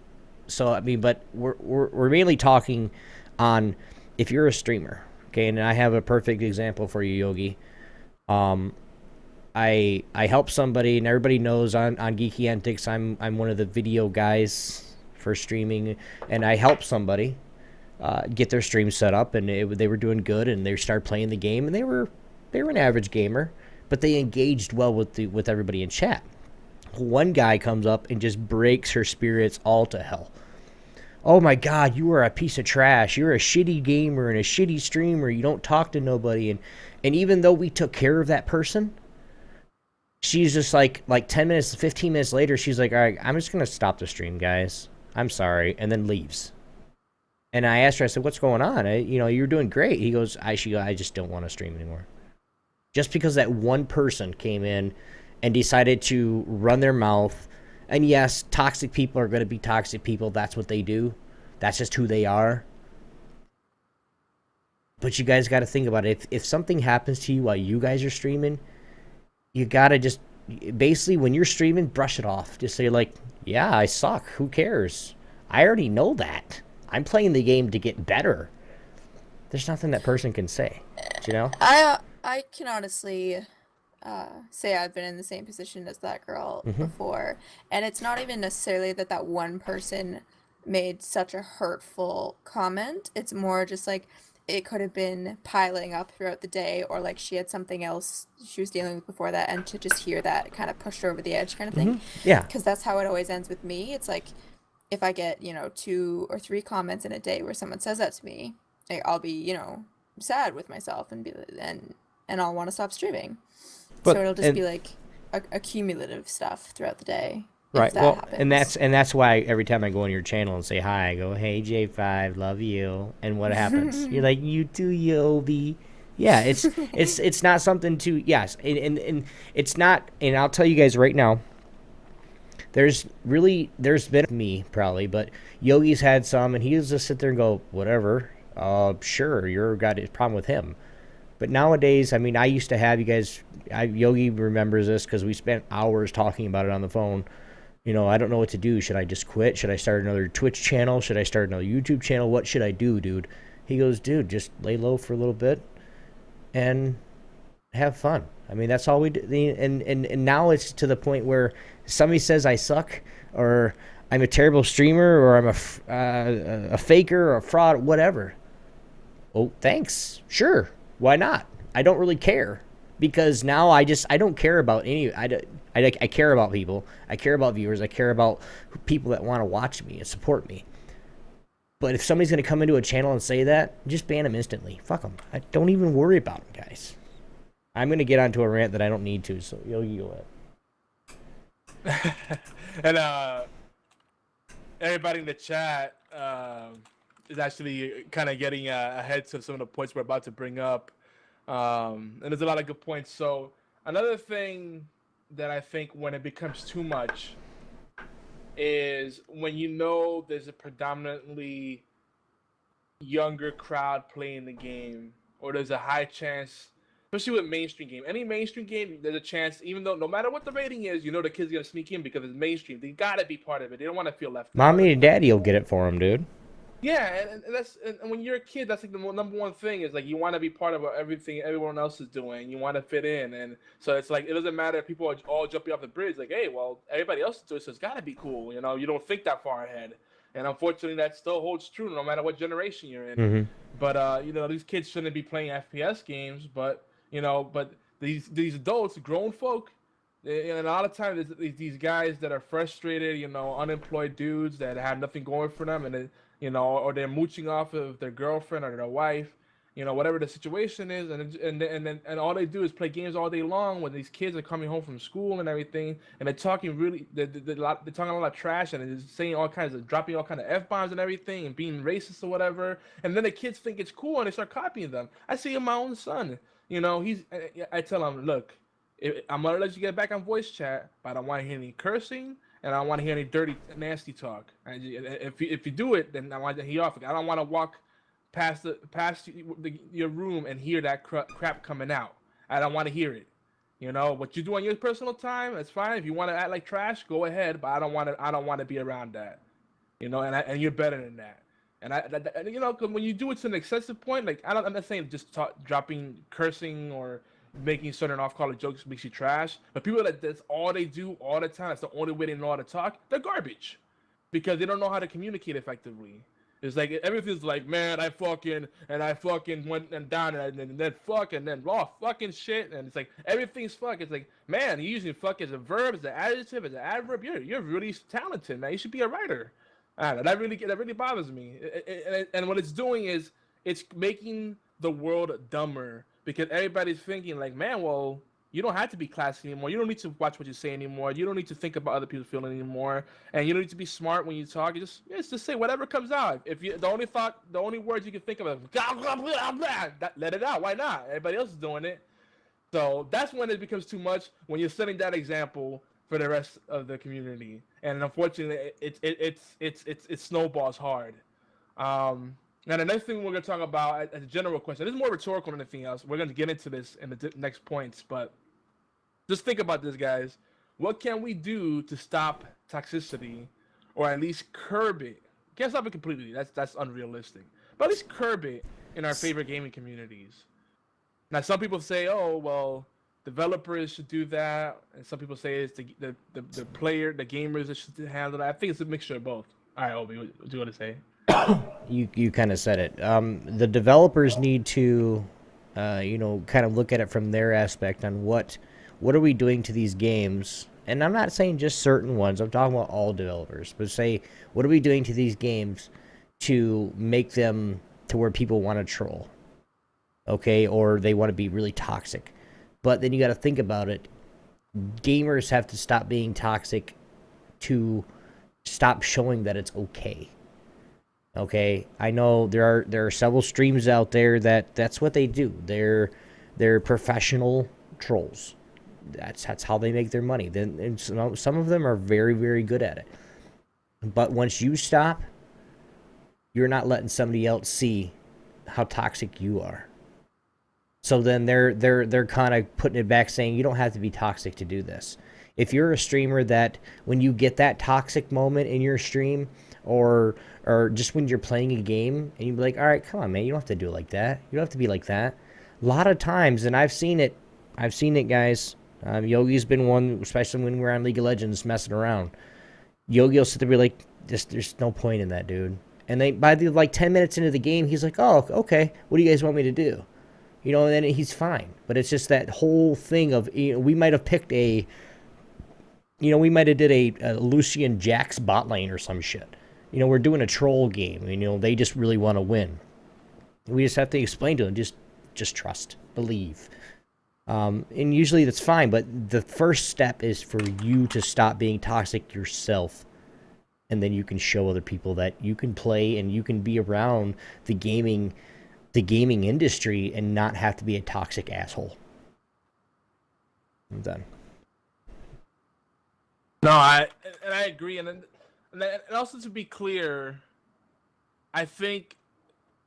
So I mean, but we're mainly talking on if you're a streamer, okay. And I have a perfect example for you, Yogi. I help somebody, and everybody knows on Geeky Antics, I'm one of the video guys for streaming, and I help somebody get their stream set up, and they were doing good, and they started playing the game, and they were an average gamer, but they engaged well with everybody in chat. one guy comes up and just breaks her spirits all to hell. Oh my God, you are a piece of trash. You're a shitty gamer and a shitty streamer. You don't talk to nobody. And even though we took care of that person, she's just like 10 minutes, 15 minutes later, she's like, all right, I'm just going to stop the stream, guys. I'm sorry. And then leaves. And I asked her, I said, what's going on? You're doing great. He goes, I just don't want to stream anymore. Just because that one person came in and decided to run their mouth. And yes, toxic people are going to be toxic people. That's what they do. That's just who they are. But you guys got to think about it. If something happens to you while you guys are streaming, you got to just, basically, when you're streaming, brush it off. Just say, like, yeah, I suck. Who cares? I already know that. I'm playing the game to get better. There's nothing that person can say. You know? I can honestly say I've been in the same position as that girl before. And it's not even necessarily that one person made such a hurtful comment. It's more just like it could have been piling up throughout the day, or like she had something else she was dealing with before that, and to just hear that kind of pushed her over the edge kind of thing. Yeah. Because that's how it always ends with me. It's like if I get, 2 or 3 comments in a day where someone says that to me, I'll be, sad with myself and I'll want to stop streaming. So it'll just be like accumulative stuff throughout the day. Right. Well, happens. and that's why every time I go on your channel and say hi, I go, hey J5, love you. And what happens? You're like, you too, Yobi. Yeah, it's not something to, yes, and it's not, and I'll tell you guys right now, there's been me probably, but Yogi's had some, and he'll just sit there and go, whatever, sure, you're got a problem with him. But nowadays, I mean, I used to have you guys, Yogi remembers this because we spent hours talking about it on the phone. I don't know what to do. Should I just quit? Should I start another Twitch channel? Should I start another YouTube channel? What should I do, dude? He goes, dude, just lay low for a little bit and have fun. I mean, that's all we do. And now it's to the point where somebody says I suck, or I'm a terrible streamer, or I'm a faker or a fraud, whatever. Oh, thanks. Sure. Why not? I don't really care, because now I don't care about I care about people. I care about viewers. I care about people that want to watch me and support me. But if somebody's going to come into a channel and say that, just ban them instantly. Fuck them. I don't even worry about them, guys. I'm going to get onto a rant that I don't need to, so you go ahead. And everybody in the chat is actually kind of getting ahead to some of the points we're about to bring up. And there's a lot of good points. So another thing that I think when it becomes too much is when there's a predominantly younger crowd playing the game, or there's a high chance, especially with mainstream game. Any mainstream game, there's a chance, even though no matter what the rating is, the kid's gonna sneak in because it's mainstream. They gotta be part of it. They don't want to feel left out. Mommy and daddy will get it for them, dude. Yeah, and when you're a kid, that's like the number one thing is like you want to be part of everything everyone else is doing. You want to fit in, and so it's like it doesn't matter if people are all jumping off the bridge. Like, hey, well, everybody else is doing it, so it's got to be cool. You don't think that far ahead, and unfortunately, that still holds true no matter what generation you're in. But these kids shouldn't be playing FPS games, but these adults, grown folk. And a lot of times, these guys that are frustrated, unemployed dudes that have nothing going for them, and or they're mooching off of their girlfriend or their wife, whatever the situation is, and all they do is play games all day long when these kids are coming home from school and everything, and they're talking they're talking a lot of trash, and they're saying dropping all kinds of F-bombs and everything, and being racist or whatever, and then the kids think it's cool and they start copying them. I see it in my own son. I tell him, look, I'm gonna let you get back on voice chat, but I don't want to hear any cursing. And I don't want to hear any dirty, nasty talk. If you do it, then I want to hear off. I don't want to walk past your room and hear that crap coming out. I don't want to hear it. What you do on your personal time, that's fine. If you want to act like trash, go ahead. But I don't want to be around that. And you're better than that. And when you do it to an excessive point, like I'm not saying just dropping cursing or making certain off-color jokes makes you trash, but people that's all they do all the time, that's the only way they know how to talk, they're garbage, because they don't know how to communicate effectively. It's like everything's like, man, I fucking went and down and then fuck and then raw fucking shit, and it's like everything's fuck. It's like, man, you using fuck as a verb, as an adjective, as an adverb. You're really talented, man. You should be a writer. I don't know, that really bothers me. And what it's doing is it's making the world dumber because everybody's thinking like, man, well, you don't have to be classy anymore. You don't need to watch what you say anymore. You don't need to think about other people's feelings anymore. And you don't need to be smart when you talk. You just say whatever comes out. If you the only words you can think of is blah, blah, blah, blah, let it out. Why not? Everybody else is doing it. So that's when it becomes too much, when you're setting that example for the rest of the community. And unfortunately, it snowballs hard. Now, the next thing we're going to talk about as a general question, this is more rhetorical than anything else. We're going to get into this in the next points, but just think about this, guys. What can we do to stop toxicity, or at least curb it? Can't stop it completely. That's unrealistic. But at least curb it in our favorite gaming communities. Now, some people say, "Oh, well, developers should do that," and some people say it's the player, the gamers that should handle that. I think it's a mixture of both. All right, Obi, what do you want to say? You kind of said it. The developers need to, kind of look at it from their aspect on what are we doing to these games. And I'm not saying just certain ones. I'm talking about all developers. But say, what are we doing to these games to make them to where people want to troll? Okay, or they want to be really toxic. But then you got to think about it. Gamers have to stop being toxic to stop showing that it's okay. Okay, I know there are several streams out there that's what they do. They're professional trolls. That's how they make their money. Then some of them are very, very good at it. But once you stop, you're not letting somebody else see how toxic you are. So then they're kind of putting it back, saying you don't have to be toxic to do this. If you're a streamer that when you get that toxic moment in your stream, or just when you're playing a game and you be like, all right, come on, man, you don't have to do it like that. You don't have to be like that. A lot of times, and I've seen it, guys. Yogi's been one, especially when we're on League of Legends messing around. Yogi will sit there and be like, there's no point in that, dude. And by the 10 minutes into the game, he's like, oh, okay, what do you guys want me to do? And then he's fine. But it's just that whole thing of, we might have picked we might have did a Lucian Jax bot lane or some shit. We're doing a troll game. They just really want to win. We just have to explain to them, just trust, believe. And usually that's fine, but the first step is for you to stop being toxic yourself. And then you can show other people that you can play and you can be around the gaming industry and not have to be a toxic asshole. I'm done. No, I agree, and also to be clear, I think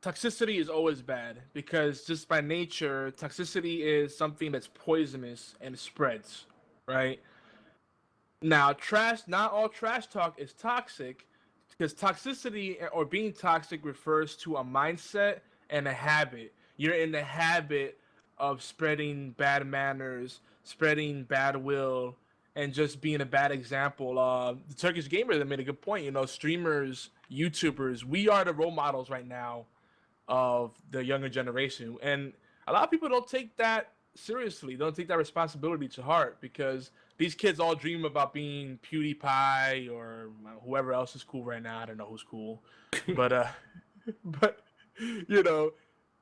toxicity is always bad because just by nature, toxicity is something that's poisonous and it spreads, right? Now, not all trash talk is toxic because toxicity or being toxic refers to a mindset and a habit. You're in the habit of spreading bad manners, spreading bad will, and just being a bad example. The Turkish Gamer that made a good point. Streamers, YouTubers, we are the role models right now of the younger generation. And a lot of people don't take that seriously. Don't take that responsibility to heart because these kids all dream about being PewDiePie or whoever else is cool right now. I don't know who's cool. But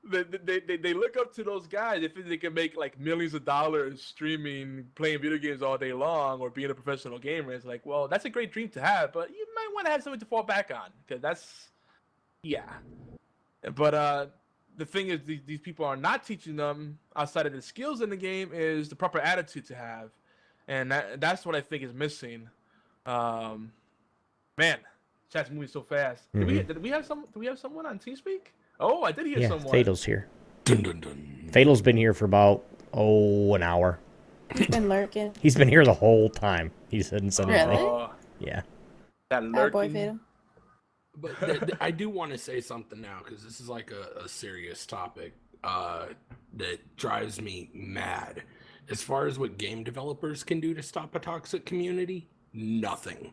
they look up to those guys. They think they can make millions of dollars streaming, playing video games all day long, or being a professional gamer. It's like, well, that's a great dream to have, but you might want to have something to fall back on because But the thing is, these people are not teaching them outside of the skills in the game is the proper attitude to have, and that's what I think is missing. Man, chat's moving so fast. Mm-hmm. Did we have someone on TeamSpeak? Oh, I did hear someone. Fatal's here. Dun, dun, dun. Fatal's been here for about, an hour. He's been lurking. He's been here the whole time. He hadn't said anything. Really? Yeah. That Our boy lurking. Fatal. But I do want to say something now because this is like a serious topic that drives me mad. As far as what game developers can do to stop a toxic community, nothing.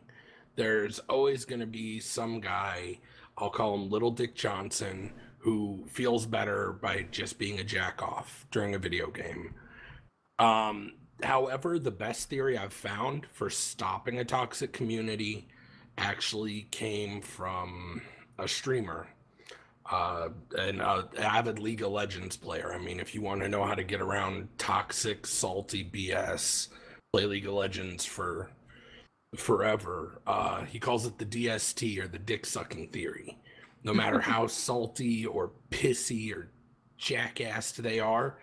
There's always going to be some guy I'll call him Little Dick Johnson, who feels better by just being a jack off during a video game. However, the best theory I've found for stopping a toxic community actually came from a streamer, an avid League of Legends player. I mean, if you want to know how to get around toxic, salty BS, play League of Legends for forever. He calls it the DST, or the dick sucking theory. No matter how salty or pissy or jackassed they are,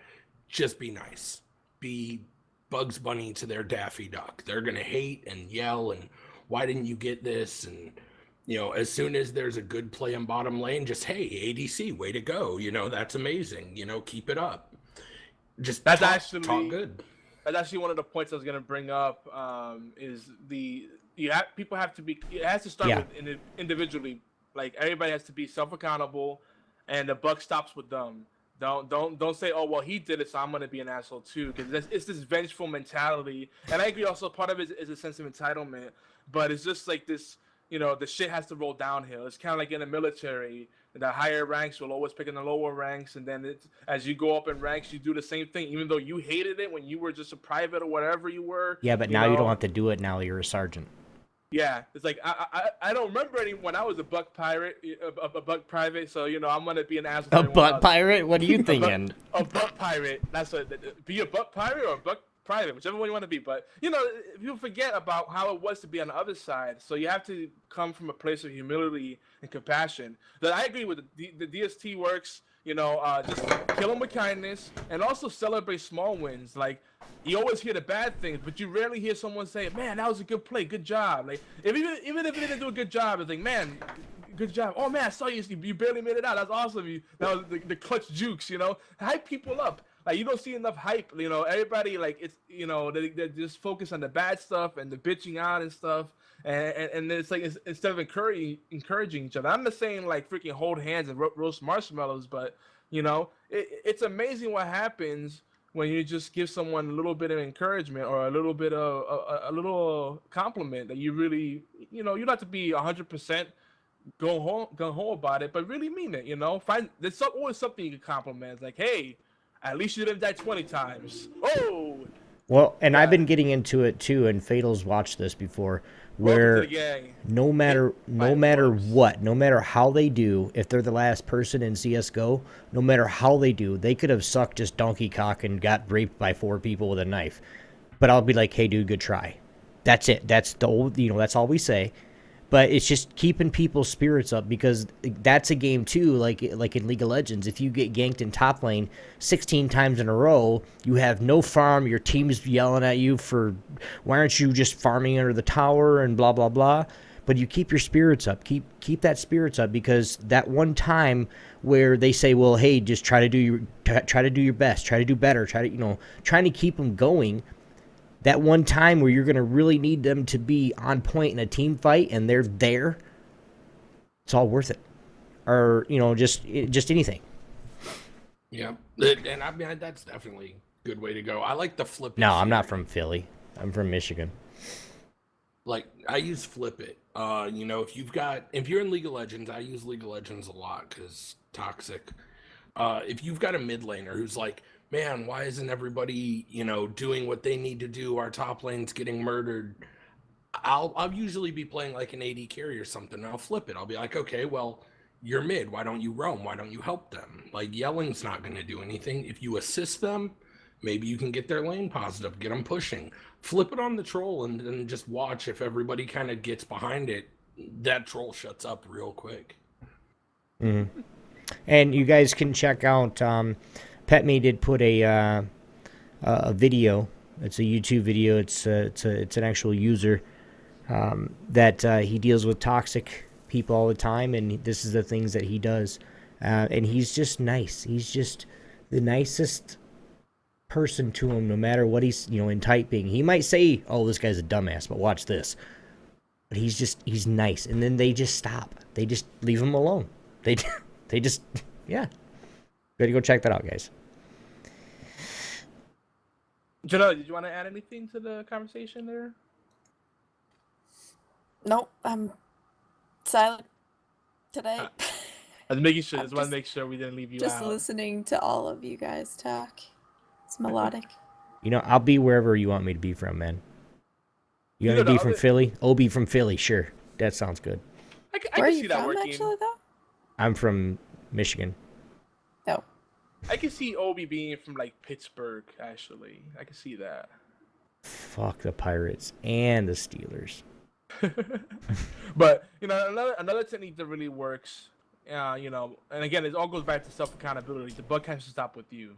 just be nice. Be Bugs Bunny to their Daffy Duck. They're gonna hate and yell and why didn't you get this? And as soon as there's a good play in bottom lane, just hey, ADC, way to go. That's amazing. Keep it up. Just talk good. That's actually one of the points I was gonna bring up. Is people have to be. It has to start with individually. Like everybody has to be self-accountable, and the buck stops with them. Don't say, oh well, he did it, so I'm gonna be an asshole too, because it's this vengeful mentality. And I agree. Also, part of it is a sense of entitlement, but it's just like this. The shit has to roll downhill. It's kind of like in the military. The higher ranks will always pick in the lower ranks, and then as you go up in ranks, you do the same thing, even though you hated it when you were just a private or whatever you were. Yeah, but now you don't have to do it. Now you're a sergeant. Yeah, it's like I don't remember any when I was a buck pirate, a buck private. So I'm gonna be an asshole. A buck pirate? What are you thinking? A buck pirate. That's what. Be a buck pirate or a buck private, whichever one you want to be. But you forget about how it was to be on the other side. So you have to come from a place of humility and compassion. That I agree with. The DST works. Just kill them with kindness, and also celebrate small wins. Like you always hear the bad things, but you rarely hear someone say, "Man, that was a good play, good job." Like even if they didn't do a good job, it's like, "Man, good job." "Oh man, I saw you barely made it out. That's awesome. That was the clutch jukes." Hype people up. Like you don't see enough hype. Everybody like it's they just focus on the bad stuff and the bitching out and stuff. And it's like instead of encouraging each other. I'm not saying like freaking hold hands and roast marshmallows, but it's amazing what happens when you just give someone a little bit of encouragement or a little bit of a little compliment that you really you don't have to be 100% go home about it, but really mean it. There's always something you can compliment. It's like, hey, at least you didn't die 20 times. Oh. Well, and I've been getting into it too, and Fatal's watched this before, where no matter what, no matter how they do, if they're the last person in CS:GO, no matter how they do, they could have sucked just donkey cock and got raped by 4 people with a knife. But I'll be like, hey, dude, good try. That's it. That's the old, that's all we say. But it's just keeping people's spirits up, because that's a game too, like in League of Legends. If you get ganked in top lane 16 times in a row, you have no farm, your team's yelling at you for, why aren't you just farming under the tower and blah, blah, blah. But you keep your spirits up. Keep that spirits up, because that one time where they say, well, hey, just try to do your best, try to do better, trying to keep them going. That one time where you're going to really need them to be on point in a team fight and they're there, it's all worth it. Or, just anything. Yeah. And I mean, that's definitely a good way to go. I like the flip. No, I'm not from Philly. I'm from Michigan. Like, I use flip it. If you're in League of Legends, I use League of Legends a lot because toxic. If you've got a mid laner who's like, man, why isn't everybody, doing what they need to do? Our top lane's getting murdered. I'll usually be playing like an AD carry or something, and I'll flip it. I'll be like, okay, well, you're mid. Why don't you roam? Why don't you help them? Like, yelling's not going to do anything. If you assist them, maybe you can get their lane positive, get them pushing. Flip it on the troll and then just watch if everybody kind of gets behind it. That troll shuts up real quick. Mm-hmm. And you guys can check out... PetMe did put a video. It's a YouTube video. It's an actual user that he deals with toxic people all the time, and this is the things that he does. And he's just nice. He's just the nicest person to him, no matter what he's in typing. He might say, "Oh, this guy's a dumbass," but watch this. But he's nice, and then they just stop. They just leave him alone. They just Gotta go check that out, guys. Janelle, did you want to add anything to the conversation there? Nope, I'm silent. Today, I was making sure. I'm Just want to just make sure we didn't leave you just out. listening to all of you guys talk. It's melodic. You know, I'll be wherever you want me to be from, man. You You want know, me to be the from other- Philly? Obi from Philly, sure. That sounds good. I Where are can you see that from, working. actually, though? I'm from Michigan. No. I can see Obi being from like Pittsburgh. Actually, I can see that. Fuck the Pirates and the Steelers. But you know, another technique that really works, you know, and again, it all goes back to self accountability. The buck has to stop with you.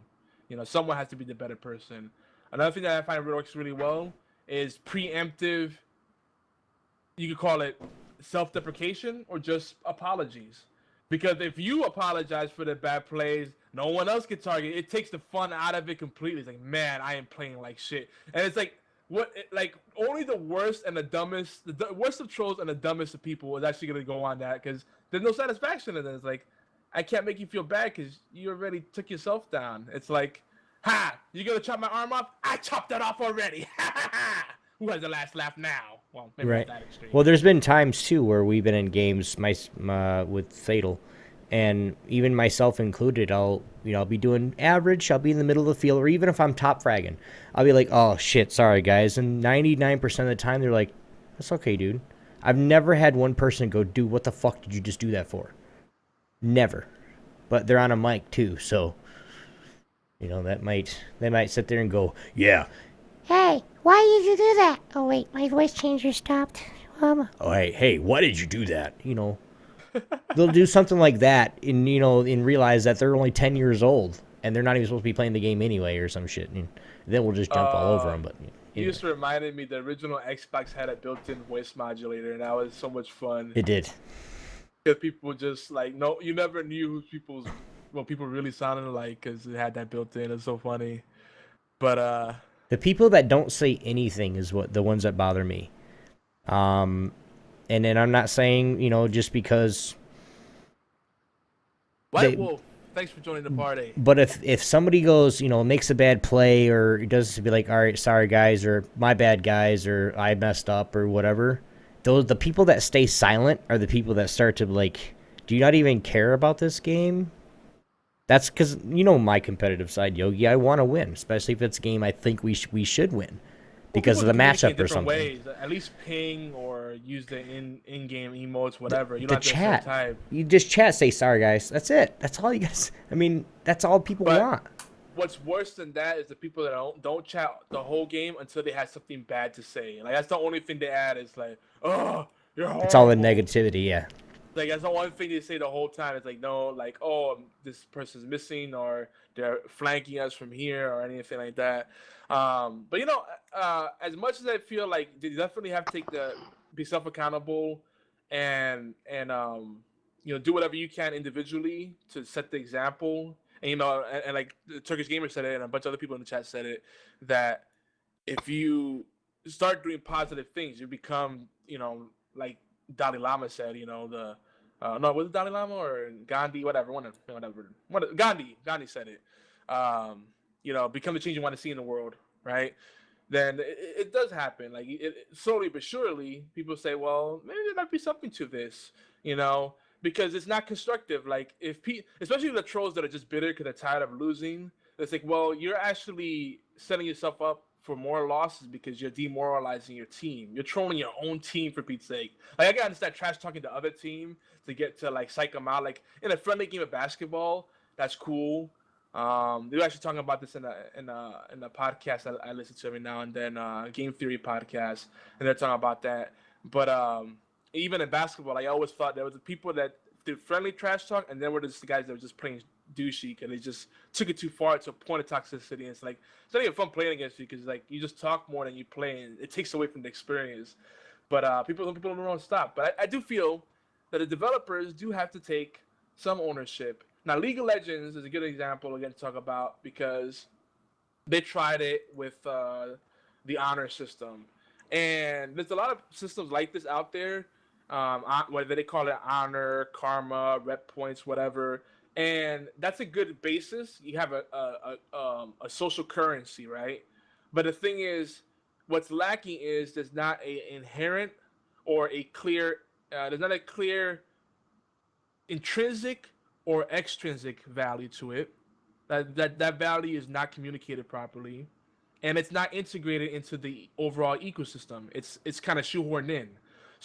You know, someone has to be the better person. Another thing that I find works really well is preemptive. You could call it self-deprecation or just apologies. Because if you apologize for the bad plays, no one else can target. It takes the fun out of it completely. It's like, man, I am playing like shit. And it's like, like only the worst and the dumbest, the worst of trolls and the dumbest of people is actually gonna go on that because there's no satisfaction in it. It's like, I can't make you feel bad because you already took yourself down. It's like, ha, you gonna chop my arm off? I chopped it off already. Who has the last laugh now? Well, maybe Right. not that extreme. Well, there's been times too where we've been in games, with Fatal, and even myself included. I'll be doing average. I'll be in the middle of the field, or even if I'm top fragging, I'll be like, "Oh shit, sorry guys." And 99% of the time, they're like, "That's okay, dude." I've never had one person go, "Dude, what the fuck did you just do that for?" Never. But they're on a mic too, so you know they might sit there and go, "Yeah." Hey, why did you do that? Oh, wait, my voice changer stopped. Oh, hey, why did you do that? You know, they'll do something like that and realize that they're only 10 years old and they're not even supposed to be playing the game anyway or some shit. And then we'll just jump all over them. But You anyway. just reminded me the original Xbox had a built-in voice modulator, and that was so much fun. It did. Because people just like, no, you never knew what people really sounded like because it had that built-in. It's so funny. But The people that don't say anything is what the ones that bother me. And then I'm not saying, just because. White Wolf, thanks for joining the party. But if somebody goes, makes a bad play or does be like, all right, sorry guys, or my bad guys, or I messed up or whatever, the people that stay silent are the people that start to like, do you not even care about this game? That's because my competitive side, Yogi. I want to win, especially if it's a game I think we should win because of the matchup or something. Ways. At least ping or use the in-game emotes, whatever. You don't The have to chat. type. You just chat, say sorry guys. That's it. That's all you guys. I mean, that's all people want. What's worse than that is the people that don't chat the whole game until they have something bad to say. Like that's the only thing they add is like, oh, you're horrible. It's all the negativity, yeah. Like that's the one thing they say the whole time. It's like no, like oh, this person's missing or they're flanking us from here or anything like that. But as much as I feel like they definitely have to be self accountable and do whatever you can individually to set the example. And and like the Turkish Gamer said it, and a bunch of other people in the chat said it, that if you start doing positive things, you become like Dalai Lama said, was it Dalai Lama or Gandhi, whatever. Gandhi said it. Become the change you want to see in the world, right? Then it does happen. Like slowly but surely, people say, well, maybe there might be something to this, because it's not constructive. Like especially the trolls that are just bitter because they're tired of losing. It's like, well, you're actually setting yourself up for more losses because you're demoralizing your team. You're trolling your own team for Pete's sake. Like I can understand trash talking the other team to get to like psych them out. Like in a friendly game of basketball, that's cool. They were actually talking about this in a podcast I listen to every now and then, Game Theory podcast, and they're talking about that. But even in basketball, I always thought there was the people that did friendly trash talk, and then were just the guys that were just playing douchey, and they just took it too far to a point of toxicity. And it's like it's not even fun playing against you because like you just talk more than you play, and it takes away from the experience. But people don't stop. But I do feel that the developers do have to take some ownership. Now, League of Legends is a good example again to talk about because they tried it with the honor system, and there's a lot of systems like this out there. Whether they call it honor, karma, rep points, whatever, and that's a good basis. You have a social currency, right? But the thing is, what's lacking is there's not a inherent or a clear. There's not a clear intrinsic or extrinsic value to it. That value is not communicated properly, and it's not integrated into the overall ecosystem. It's kind of shoehorned in.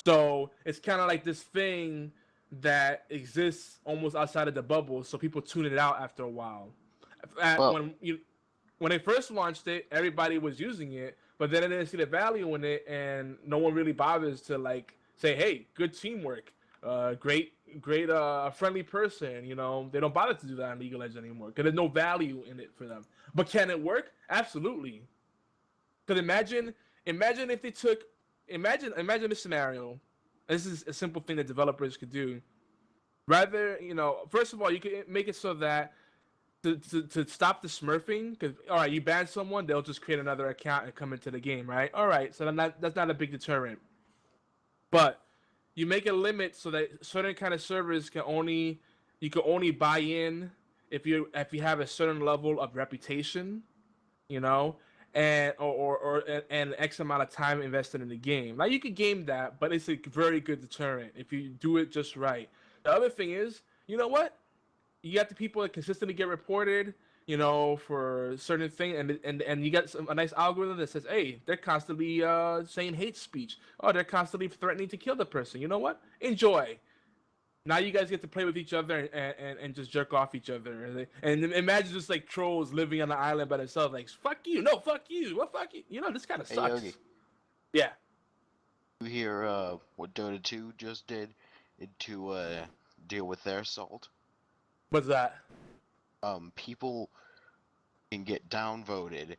So it's kind of like this thing that exists almost outside of the bubble, so people tune it out after a while. Well, When they first launched it, everybody was using it, but then they didn't see the value in it, and no one really bothers to like say, "Hey, good teamwork, great, friendly person." You know, they don't bother to do that in League of Legends anymore because there's no value in it for them. But can it work? Absolutely. Because imagine if they took, imagine this scenario. This is a simple thing that developers could do. Rather, first of all, you can make it so that to stop the smurfing, because all right, you ban someone, they'll just create another account and come into the game, right? All right, so that's not a big deterrent. But you make a limit so that certain kind of servers can only buy in if you have a certain level of reputation, and and X amount of time invested in the game. Now you could game that, but it's a very good deterrent if you do it just right. The other thing is, you know what? You got the people that consistently get reported, for certain things, and you got a nice algorithm that says, hey, they're constantly saying hate speech. Oh, they're constantly threatening to kill the person. You know what? Enjoy. Now you guys get to play with each other and just jerk off each other. And imagine just like trolls living on an island by themselves, like, fuck you, no, fuck you, well, fuck you. This kind of hey sucks. Yogi, Yeah. you hear what Dota 2 just did to deal with their salt? What's that? People can get downvoted,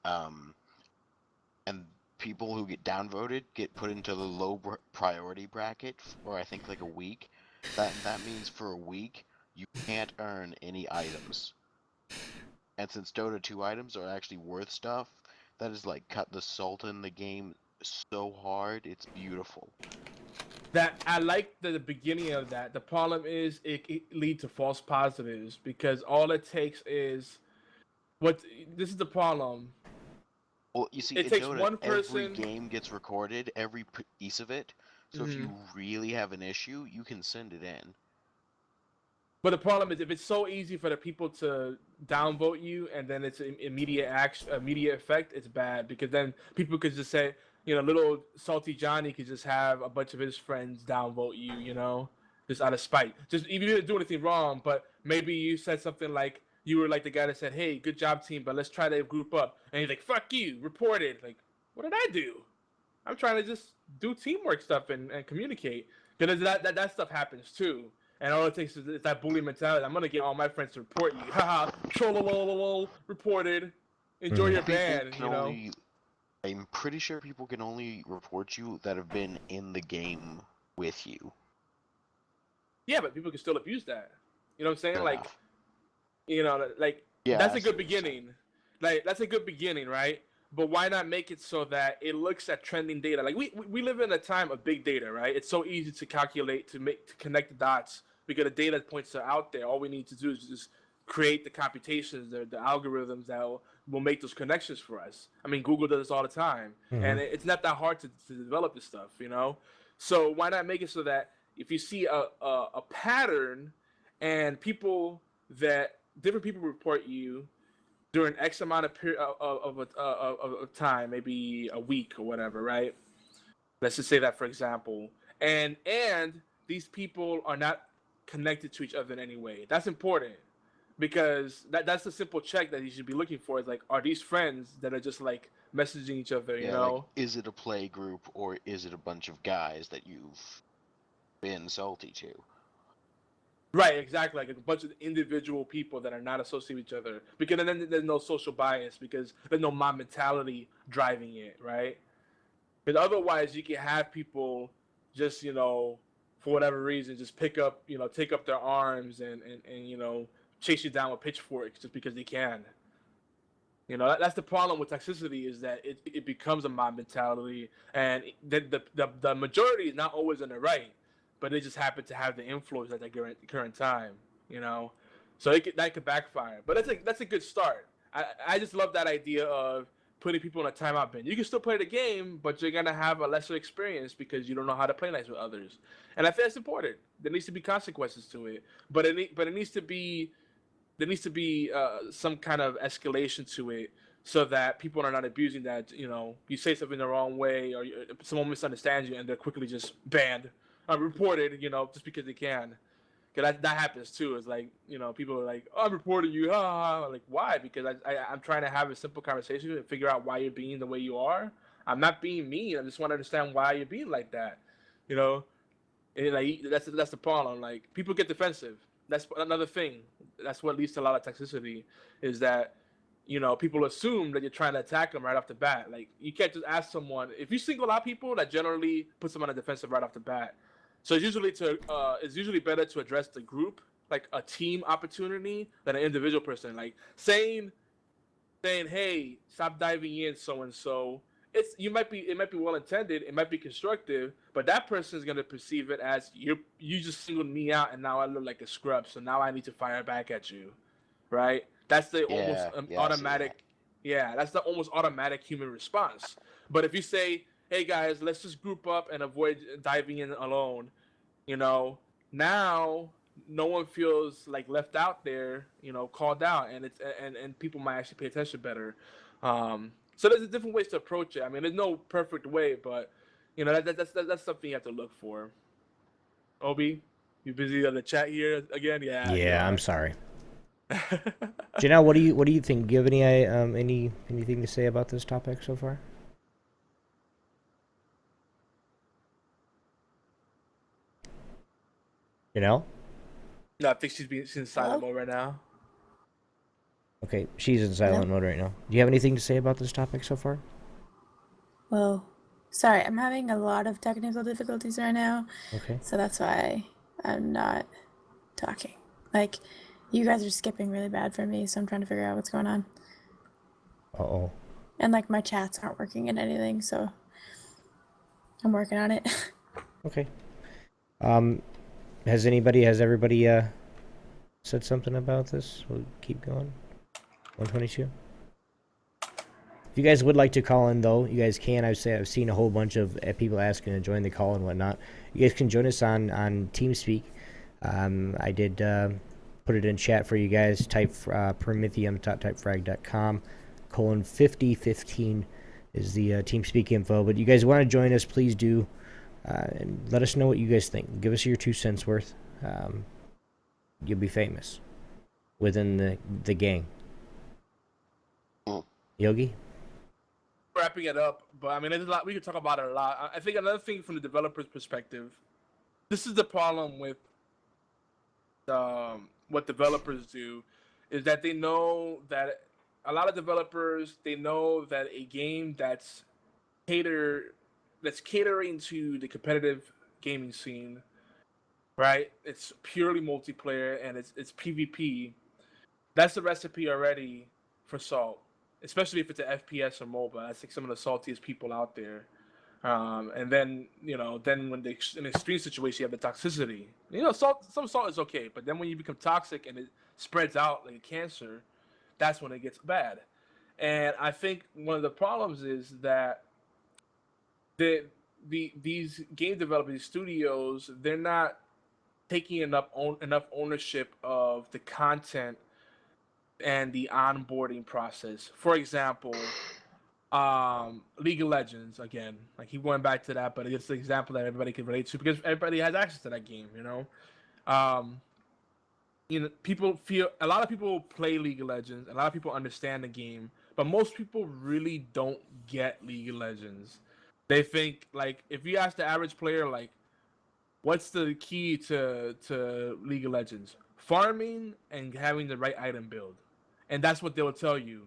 and people who get downvoted get put into the low priority bracket for I think like a week. That means for a week you can't earn any items. And since Dota 2 items are actually worth stuff, that is like cut the salt in the game so hard, it's beautiful. That I like the beginning of that. The problem is it leads to false positives because all it takes is this is the problem. Well, you see, It in takes Dota, one every person. game gets recorded, every piece of it. So if you really have an issue, you can send it in. But the problem is if it's so easy for the people to downvote you and then it's an immediate effect, it's bad because then people could just say, little salty Johnny could just have a bunch of his friends downvote you, just out of spite. Just even if you didn't do anything wrong, but maybe you said something like you were like the guy that said, "Hey, good job, team, but let's try to group up." And he's like, "Fuck you," reported. Like, what did I do? I'm trying to just do teamwork stuff and communicate. Because that stuff happens too. And all it takes is that bully mentality. I'm gonna get all my friends to report you. Haha, trollololol, reported. Enjoy your ban, I'm pretty sure people can only report you that have been in the game with you. Yeah, but people can still abuse that. You know what I'm saying? Fair Like, enough. Yeah, that's a good beginning. Like, that's a good beginning, right? But why not make it so that it looks at trending data? Like we live in a time of big data, right? It's so easy to calculate, to connect the dots because the data points are out there. All we need to do is just create the computations, the algorithms that will make those connections for us. I mean, Google does this all the time, and it's not that hard to develop this stuff, So why not make it so that if you see a pattern and different people report you during X amount of time, maybe a week or whatever, right? Let's just say that, for example. And these people are not connected to each other in any way. That's important because that's a simple check that you should be looking for. Is like, are these friends that are just like messaging each other, Like, is it a play group or is it a bunch of guys that you've been salty to? Right, exactly. Like a bunch of individual people that are not associated with each other. Because then there's no social bias because there's no mob mentality driving it, right? Because otherwise you can have people just, for whatever reason, just take up their arms and chase you down with pitchforks just because they can. That's the problem with toxicity is that it becomes a mob mentality and the majority is not always on the right. But they just happen to have the influence at the current time, so that could backfire. But that's a good start. I just love that idea of putting people in a timeout bin. You can still play the game, but you're gonna have a lesser experience because you don't know how to play nice with others. And I think that's important. There needs to be consequences to it, but it needs to be some kind of escalation to it so that people are not abusing that. You say something the wrong way or someone misunderstands you and they're quickly just banned, reported, just because they can. Because that happens too. It's like, people are like, oh, I'm reporting you. Like, why? Because I'm trying to have a simple conversation and figure out why you're being the way you are. I'm not being mean. I just want to understand why you're being like that. And like that's the problem. Like, people get defensive. That's another thing. That's what leads to a lot of toxicity. Is that people assume that you're trying to attack them right off the bat. Like, you can't just ask someone. If you single out people, that generally puts them on the defensive right off the bat. So it's usually better to address the group, like a team opportunity, than an individual person. Like saying, hey, stop diving in, so and so. It might be well intended, it might be constructive, but that person is gonna perceive it as you just singled me out, and now I look like a scrub, so now I need to fire back at you, right? That's the automatic. Yeah, that's the almost automatic human response. But if you say, hey guys, let's just group up and avoid diving in alone, now no one feels like left out there, called out, and and people might actually pay attention better. So there's different ways to approach it. I mean, there's no perfect way, but that's something you have to look for. Obi, you busy on the chat here again? Yeah. Yeah, I'm sorry. Janelle, what do you think? Do you have anything to say about this topic so far? Janelle? No, I think she's in silent mode right now. Okay, she's in silent mode right now. Do you have anything to say about this topic so far? Well, sorry, I'm having a lot of technical difficulties right now. Okay. So that's why I'm not talking. Like, you guys are skipping really bad for me, so I'm trying to figure out what's going on. Uh-oh. And, like, my chats aren't working and anything, so I'm working on it. Okay. Has everybody said something about this? We'll keep going. 122. If you guys would like to call in, though, you guys can. I've seen a whole bunch of people asking to join the call and whatnot. You guys can join us on TeamSpeak. I did put it in chat for you guys. Type prometheum.typefrag.com. :5015 is the TeamSpeak info. But you guys want to join us, please do. And let us know what you guys think. Give us your 2 cents worth. You'll be famous within the gang. Yogi? Wrapping it up, but I mean, there's a lot we could talk about it a lot. I think another thing from the developer's perspective, this is the problem with what developers do, is that they know that a lot of developers, they know that a game that's catering to the competitive gaming scene, right? It's purely multiplayer and it's PvP. That's the recipe already for salt. Especially if it's an FPS or MOBA. That's like some of the saltiest people out there. And then, then when in extreme situation, you have the toxicity. Some salt is okay, but then when you become toxic and it spreads out like a cancer, that's when it gets bad. And I think one of the problems is that these game developers, these studios, they're not taking enough ownership of the content and the onboarding process. For example, League of Legends, again, like he went back to that, but it's the example that everybody can relate to because everybody has access to that game, people feel, a lot of people play League of Legends, a lot of people understand the game, but most people really don't get League of Legends. They think, like, if you ask the average player, like, what's the key to League of Legends? Farming and having the right item build. And that's what they will tell you.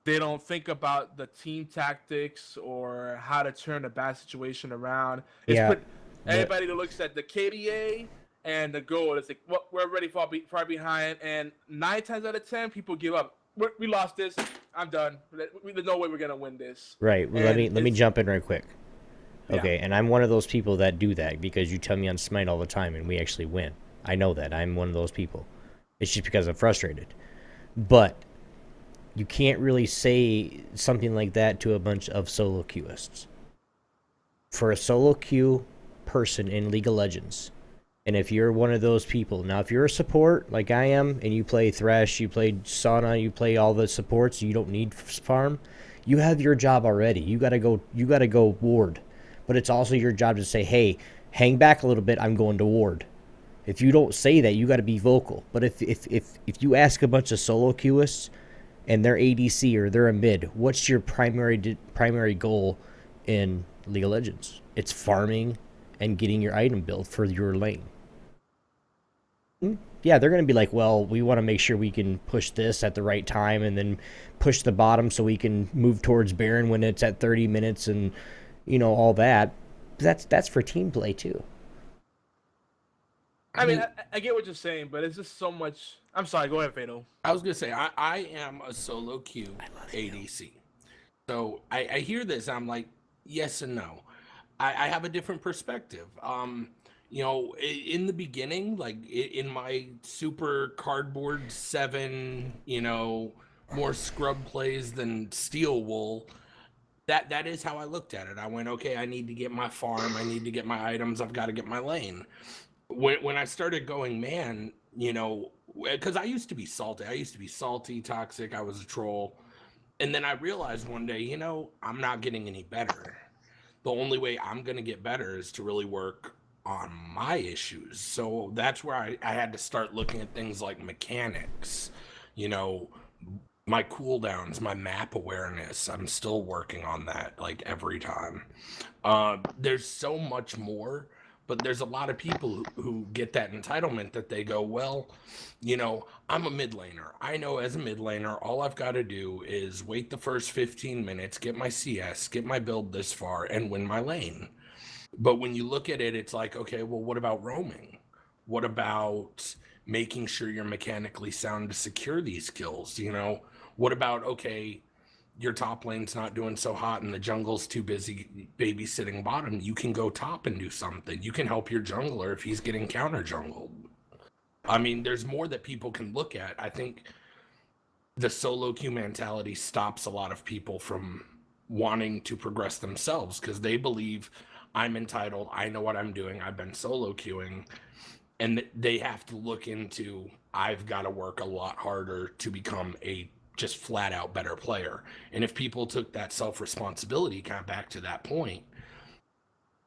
They don't think about the team tactics or how to turn a bad situation around. Everybody that looks at the KDA and the goal, it's like, well, we're already far behind. And 9 times out of 10, people give up. We lost this. I'm done. There's no way we're going to win this. Right. Well, let me jump in right quick. Okay, yeah. And I'm one of those people that do that because you tell me on Smite all the time and we actually win. I know that. I'm one of those people. It's just because I'm frustrated. But you can't really say something like that to a bunch of solo queuists. For a solo queue person in League of Legends, and if you're one of those people, now if you're a support like I am, and you play Thresh, you play Sauna, you play all the supports, you don't need farm, you have your job already. You gotta go ward. But it's also your job to say, hey, hang back a little bit, I'm going to ward. If you don't say that, you got to be vocal. But if you ask a bunch of solo queuists and they're ADC or they're a mid, what's your primary goal in League of Legends? It's farming and getting your item built for your lane. Yeah, they're going to be like, well, we want to make sure we can push this at the right time and then push the bottom so we can move towards Baron when it's at 30 minutes and, all that. That's for team play too. I mean, I get what you're saying, but it's just so much. I'm sorry, go ahead, Fatal. I was gonna say I am a solo queue ADC, so I hear this. I'm like, yes and no. I have a different perspective. In the beginning, like in my super cardboard 7, more scrub plays than steel wool. That is how I looked at it. I went, okay, I need to get my farm, I need to get my items, I've got to get my lane. When I started going, man, because I used to be salty, toxic, I was a troll. And then I realized one day, I'm not getting any better. The only way I'm going to get better is to really work on my issues. So that's where I had to start looking at things like mechanics, my cooldowns, my map awareness. I'm still working on that like every time. There's so much more. But there's a lot of people who get that entitlement that they go, well, I'm a mid laner. I know as a mid laner, all I've got to do is wait the first 15 minutes, get my CS, get my build this far, and win my lane. But when you look at it, it's like, okay, well, what about roaming? What about making sure you're mechanically sound to secure these kills? What about, okay, your top lane's not doing so hot and the jungle's too busy babysitting bottom, you can go top and do something. You can help your jungler if he's getting counter jungled. I mean, there's more that people can look at. I think the solo queue mentality stops a lot of people from wanting to progress themselves because they believe I'm entitled, I know what I'm doing, I've been solo queuing, and they have to look into, I've got to work a lot harder to become a just flat out better player. And if people took that self-responsibility kind of back to that point,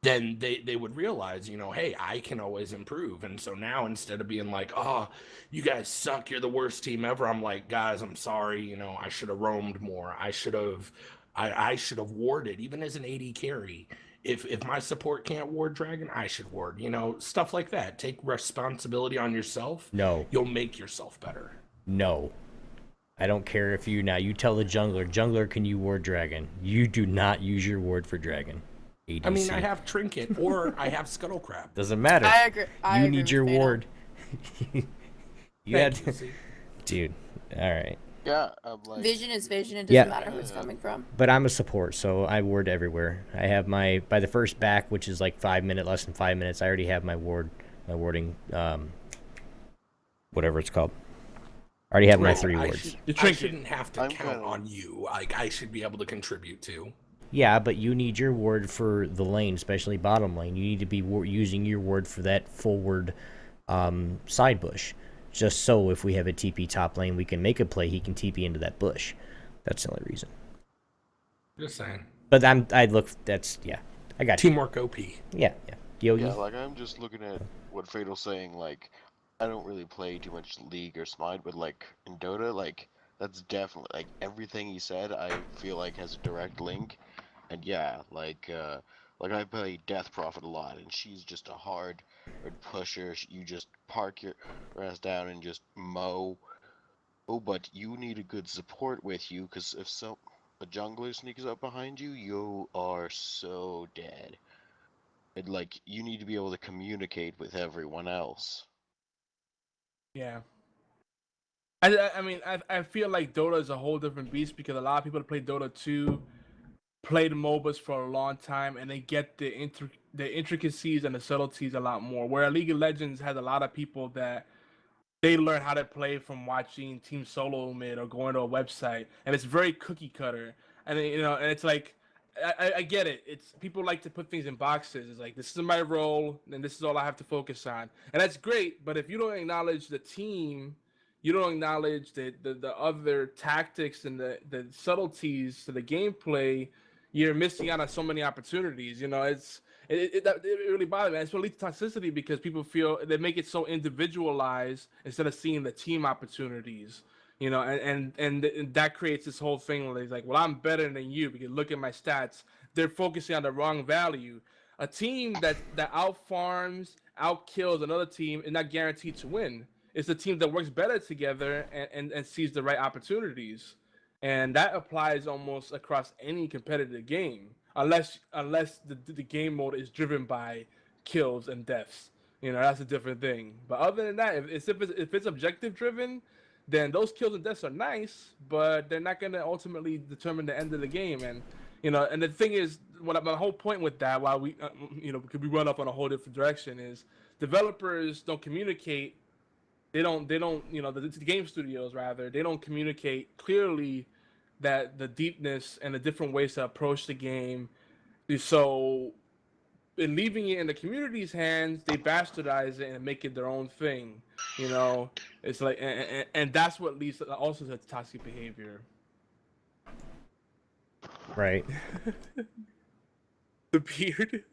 then they would realize, hey, I can always improve. And so now instead of being like, oh, you guys suck, you're the worst team ever, I'm like, guys, I'm sorry, I should have roamed more. I should have warded, even as an AD carry. If my support can't ward dragon, I should ward, stuff like that. Take responsibility on yourself. No. You'll make yourself better. No. I don't care if you tell the jungler, can you ward dragon? You do not use your ward for dragon. ADC. I mean, I have trinket or I have scuttle crab. Doesn't matter. I agree. You need your ward. you had, you, dude. All right. Yeah, I'm like, Vision is vision. It doesn't matter who it's coming from. But I'm a support, so I ward everywhere. I have by the first back, which is like less than 5 minutes. I already have my warding, whatever it's called. I already have my 3 wards. I shouldn't have to count on you. Like, I should be able to contribute too. Yeah, but you need your ward for the lane, especially bottom lane. You need to be using your ward for that forward side bush. Just so if we have a TP top lane, we can make a play, he can TP into that bush. That's the only reason. Just saying. But I got Teamwork OP. Yeah. Yogi? Yeah, like I'm just looking at what Fatal's saying, like, I don't really play too much League or Smite, but like in Dota, like that's definitely like everything he said. I feel like has a direct link, and yeah, like I play Death Prophet a lot, and she's just a hard pusher. You just park your ass down and just mow. Oh, but you need a good support with you, because if a jungler sneaks up behind you, you are so dead. And like you need to be able to communicate with everyone else. Yeah. I mean, I feel like Dota is a whole different beast because a lot of people that play Dota 2 played MOBAs for a long time and they get the intricacies and the subtleties a lot more. Where League of Legends has a lot of people that they learn how to play from watching Team Solo Mid or going to a website, and it's very cookie cutter. And then, and it's like, I get it. It's people like to put things in boxes. It's like, this is my role, and this is all I have to focus on, and that's great. But if you don't acknowledge the team, you don't acknowledge the other tactics and the subtleties to the gameplay, you're missing out on so many opportunities. It really bothers me. It's what leads to toxicity because people feel they make it so individualized instead of seeing the team opportunities. And that creates this whole thing where it's like, well, I'm better than you because look at my stats. They're focusing on the wrong value. A team that out farms, out kills another team is not guaranteed to win. It's a team that works better together and sees the right opportunities. And that applies almost across any competitive game, unless the game mode is driven by kills and deaths. That's a different thing. But other than that, if it's objective driven, then those kills and deaths are nice, but they're not going to ultimately determine the end of the game. And and the thing is, my whole point with that, while we could be run up on a whole different direction, is developers don't communicate. They don't the game studios rather, they don't communicate clearly that the deepness and the different ways to approach the game. So in leaving it in the community's hands, they bastardize it and make it their own thing. It's like, and that's what leads to also to toxic behavior. Right. The beard.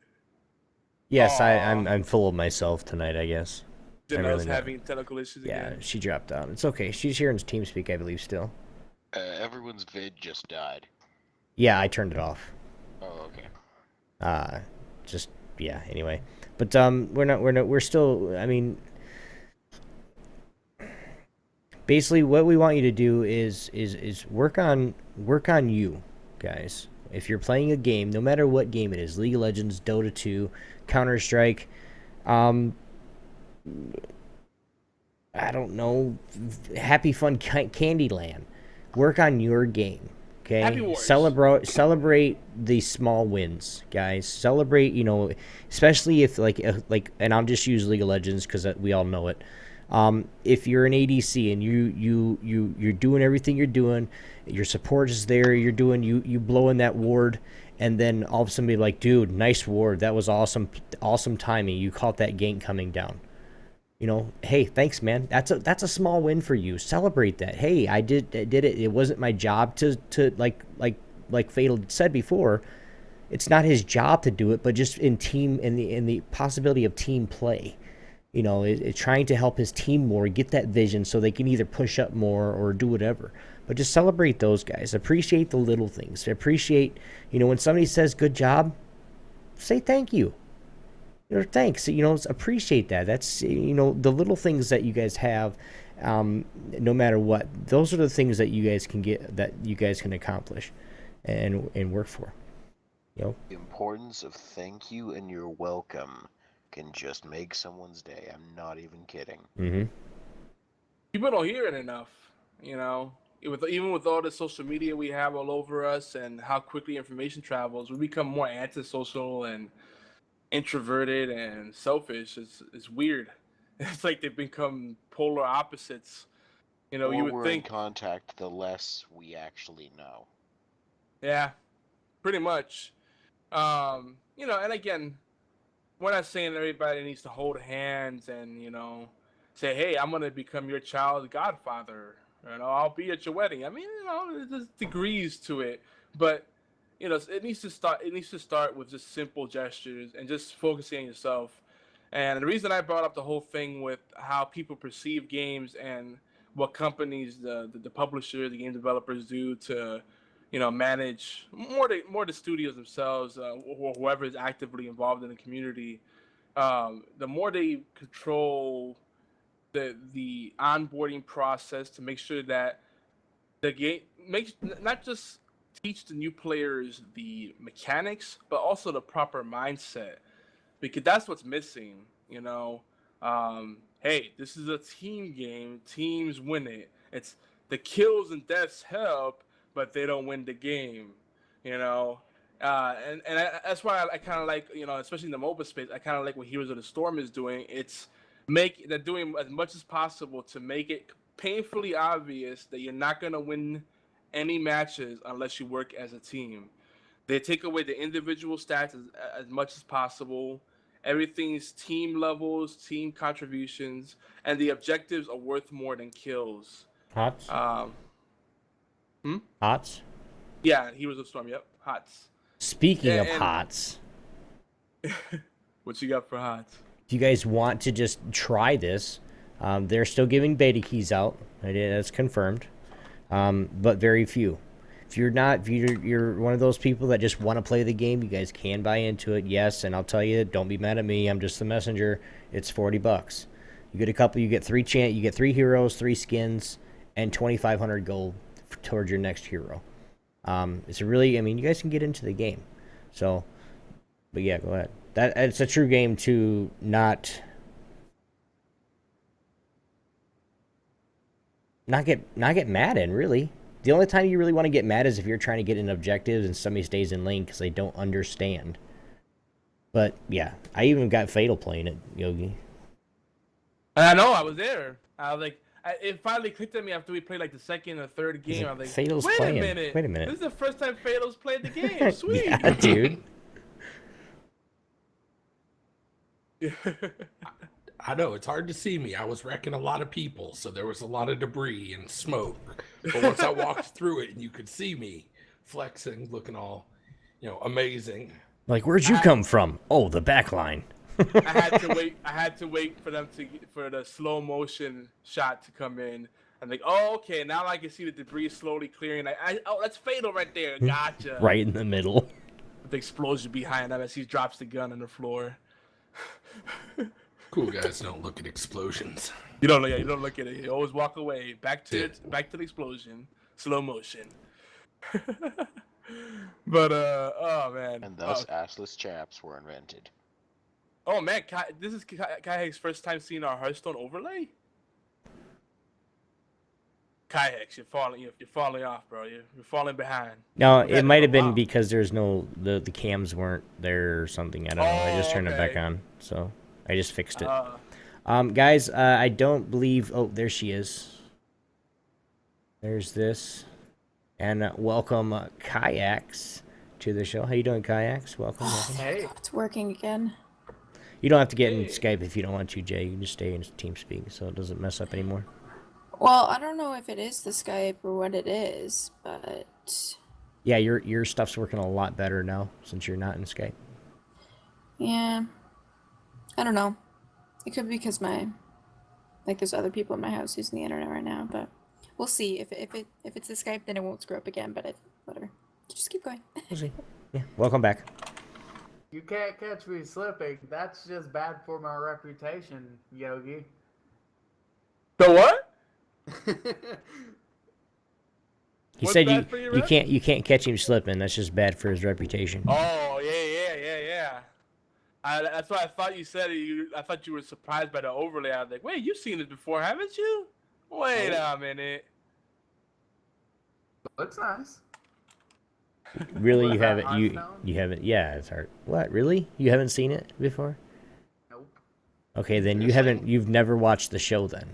Yes, Aw. I'm full of myself tonight, I guess. Janelle's really having technical issues Yeah, again. she dropped out. It's okay. She's here in TeamSpeak, I believe, still. Everyone's vid just died. Yeah, I turned it off. Oh, okay. Anyway. But we're still, I mean, basically what we want you to do is work on you, guys. If you're playing a game, no matter what game it is, League of Legends, Dota 2, Counter-Strike, I don't know, Happy Fun Candyland. Work on your game, okay? Happy Wars. Celebrate the small wins, guys. Celebrate, especially if and I'll just use League of Legends because we all know it. If you're an ADC and you're doing everything you're doing, your support is there, you blow in that ward, and then all of a sudden be like, dude, nice ward, that was awesome timing, you caught that gank coming down. Hey, thanks, man. That's a small win for you. Celebrate that. Hey, I did it. It wasn't my job to like Fatal said before. It's not his job to do it, but just in the possibility of team play. Trying to help his team more, get that vision so they can either push up more or do whatever. But just celebrate those guys. Appreciate the little things. Appreciate, when somebody says good job, say thank you. Thanks. Appreciate that. That's, the little things that you guys have, no matter what. Those are the things that you guys can get, that you guys can accomplish and work for. The importance of thank you and you're welcome can just make someone's day. I'm not even kidding. Mm-hmm. People don't hear it enough, even with all the social media we have all over us and how quickly information travels, we become more antisocial and introverted and selfish. It's weird. It's like they've become polar opposites. The You more would we're think, in contact, the less we actually know. yeah, pretty much. And again, we're not saying everybody needs to hold hands and say, hey, I'm gonna become your child's godfather. I'll be at your wedding. I mean, there's degrees to it, but it needs to start. It needs to start with just simple gestures and just focusing on yourself. And the reason I brought up the whole thing with how people perceive games and what companies, the publishers, the game developers do to, manage more the studios themselves, or whoever is actively involved in the community. The more they control the onboarding process to make sure that the game makes not just teach the new players the mechanics, but also the proper mindset, because that's what's missing. Hey, this is a team game. Teams win it. It's the kills and deaths help, but they don't win the game. That's why I kind of like, especially in the MOBA space, I kind of like what Heroes of the Storm is doing. It's they're doing as much as possible to make it painfully obvious that you're not going to win any matches unless you work as a team. They take away the individual stats as much as possible. Everything's team levels, team contributions, and the objectives are worth more than kills. Hots? Hots? Yeah, Heroes of Storm. Yep, Hots. Speaking of Hots. What you got for Hots? If you guys want to just try this, they're still giving beta keys out. That's confirmed. But very few. If you're one of those people that just want to play the game, you guys can buy into it. Yes, and I'll tell you, don't be mad at me. I'm just the messenger. It's $40. You get a couple. You get 3 heroes, 3 skins, and 2,500 gold towards your next hero. It's a really, I mean, you guys can get into the game. So, but yeah, go ahead. It's a true game to not get mad in, really. The only time you really want to get mad is if you're trying to get in objectives and somebody stays in lane because they don't understand. But yeah, I even got Fatal playing it, Yogi. I know, I was there. I was like, it finally clicked at me after we played like the second or third game. I was like, Fatal's wait playing. a minute. Wait a minute. This is the first time Fatal's played the game. Sweet. Yeah, dude. I know, it's hard to see me. I was wrecking a lot of people, so there was a lot of debris and smoke. But once I walked through it and you could see me flexing, looking all, amazing. Like, where'd you come from? Oh, the back line. I had to wait for the slow motion shot to come in. I'm like, oh, okay, now I can see the debris slowly clearing. That's Fatal right there. Gotcha. Right in the middle. The explosion behind him as he drops the gun on the floor. Cool guys don't look at explosions. You don't look at it. You always walk away. Back to the explosion. Slow motion. But oh man. And thus assless chaps were invented. Oh man, this is Kaihex' first time seeing our Hearthstone overlay. Kaihex, you're falling off, bro. You're falling behind. No, it might have been because there's no the cams weren't there or something. I don't know. I just turned it back on, so I just fixed it. Guys, I don't believe. Oh, there she is. There's this, and welcome Kayaks to the show. How you doing, Kayaks? Welcome. Hey, it's working again. You don't have to get in Skype if you don't want to, Jay. You can just stay in TeamSpeak, so it doesn't mess up anymore. Well, I don't know if it is the Skype or what it is, but yeah, your stuff's working a lot better now since you're not in Skype. Yeah, I don't know. It could be because there's other people in my house using the internet right now, but we'll see. If it's the Skype, then it won't screw up again. But whatever, just keep going. We'll see. Yeah, welcome back. You can't catch me slipping. That's just bad for my reputation, Yogi. The what? He said you can't catch him slipping. That's just bad for his reputation. Oh yeah. That's what I thought you said. I thought you were surprised by the overlay. I was like, wait, you've seen this before, haven't you? Wait a minute. Looks nice. Really, you haven't? You haven't? Yeah, it's hard. What? Really? You haven't seen it before? Nope. Okay, then you've never watched the show then.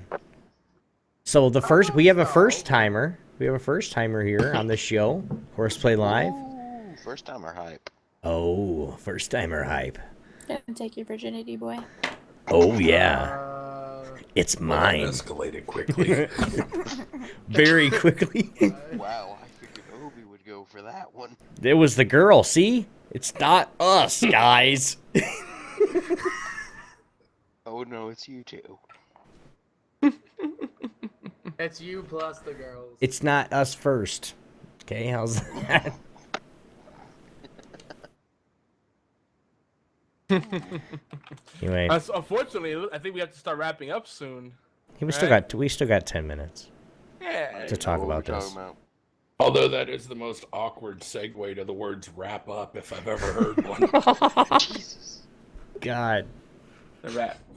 So we have a first timer. We have a first timer here on the show, HorsePLAY Live. Ooh, first timer hype. Oh, first timer hype. Gonna take your virginity, boy. Oh yeah, it's mine. That escalated quickly. Very quickly. Wow, I figured Obi would go for that one. It was the girl. See, it's not us, guys. Oh no, it's you two. It's you plus the girls. It's not us first. Okay, how's that? Anyway, Unfortunately, I think we have to start wrapping up soon. we still got 10 minutes Yeah. to talk about this. Although that is the most awkward segue to the words wrap up if I've ever heard one. Jesus. God.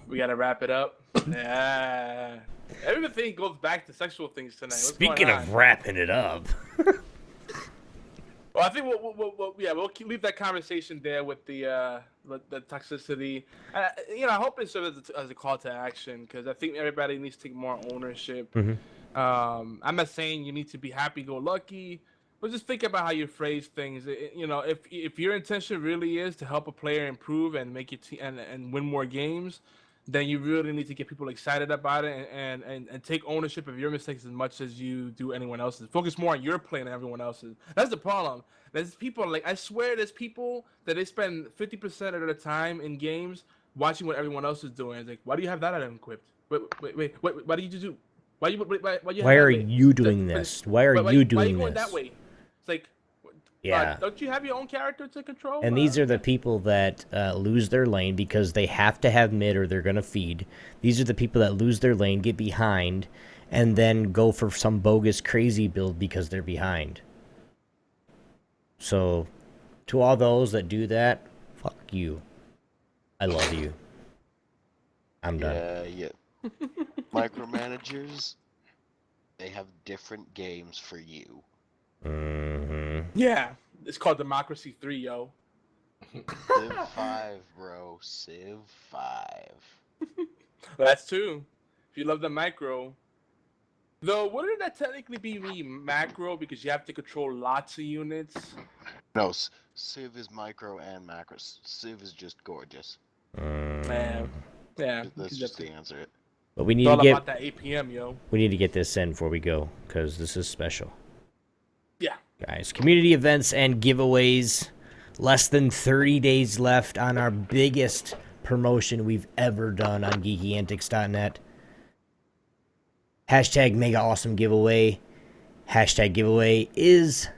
We gotta wrap it up. Yeah. Everything goes back to sexual things tonight. What's Speaking going on? of wrapping it up. Well, I think leave that conversation there with the toxicity. I hope it serves as a call to action because I think everybody needs to take more ownership. I'm not saying you need to be happy-go-lucky, but just think about how you phrase things. If your intention really is to help a player improve and make it and win more games, then you really need to get people excited about it and take ownership of your mistakes as much as you do anyone else's. Focus more on your play than everyone else's. That's the problem. There's people I swear there's people that they spend 50% of their time in games watching what everyone else is doing. It's like, why do you have that item equipped? Wait, why do you do? Why Why are you doing this? Why are you doing Why are you going this? that way? It's like, yeah. Don't you have your own character to control? And these are the people that lose their lane because they have to have mid or they're going to feed. These are the people that lose their lane, get behind, and then go for some bogus crazy build because they're behind. So, to all those that do that, fuck you. I love you. I'm done. Yeah. Micromanagers, they have different games for you. Yeah, it's called Democracy 3, yo. Civ 5, bro. Civ 5. That's true. If you love the micro. Though, wouldn't that technically be macro because you have to control lots of units? No, Civ is micro and macro. Civ is just gorgeous. Yeah. That's just the answer. But we need it's all to get about that APM, yo. we need to get this in before we go because this is special. Yeah. Guys, community events and giveaways. Less than 30 days left on our biggest promotion we've ever done on geekyantics.net. Hashtag mega awesome giveaway. Hashtag giveaway is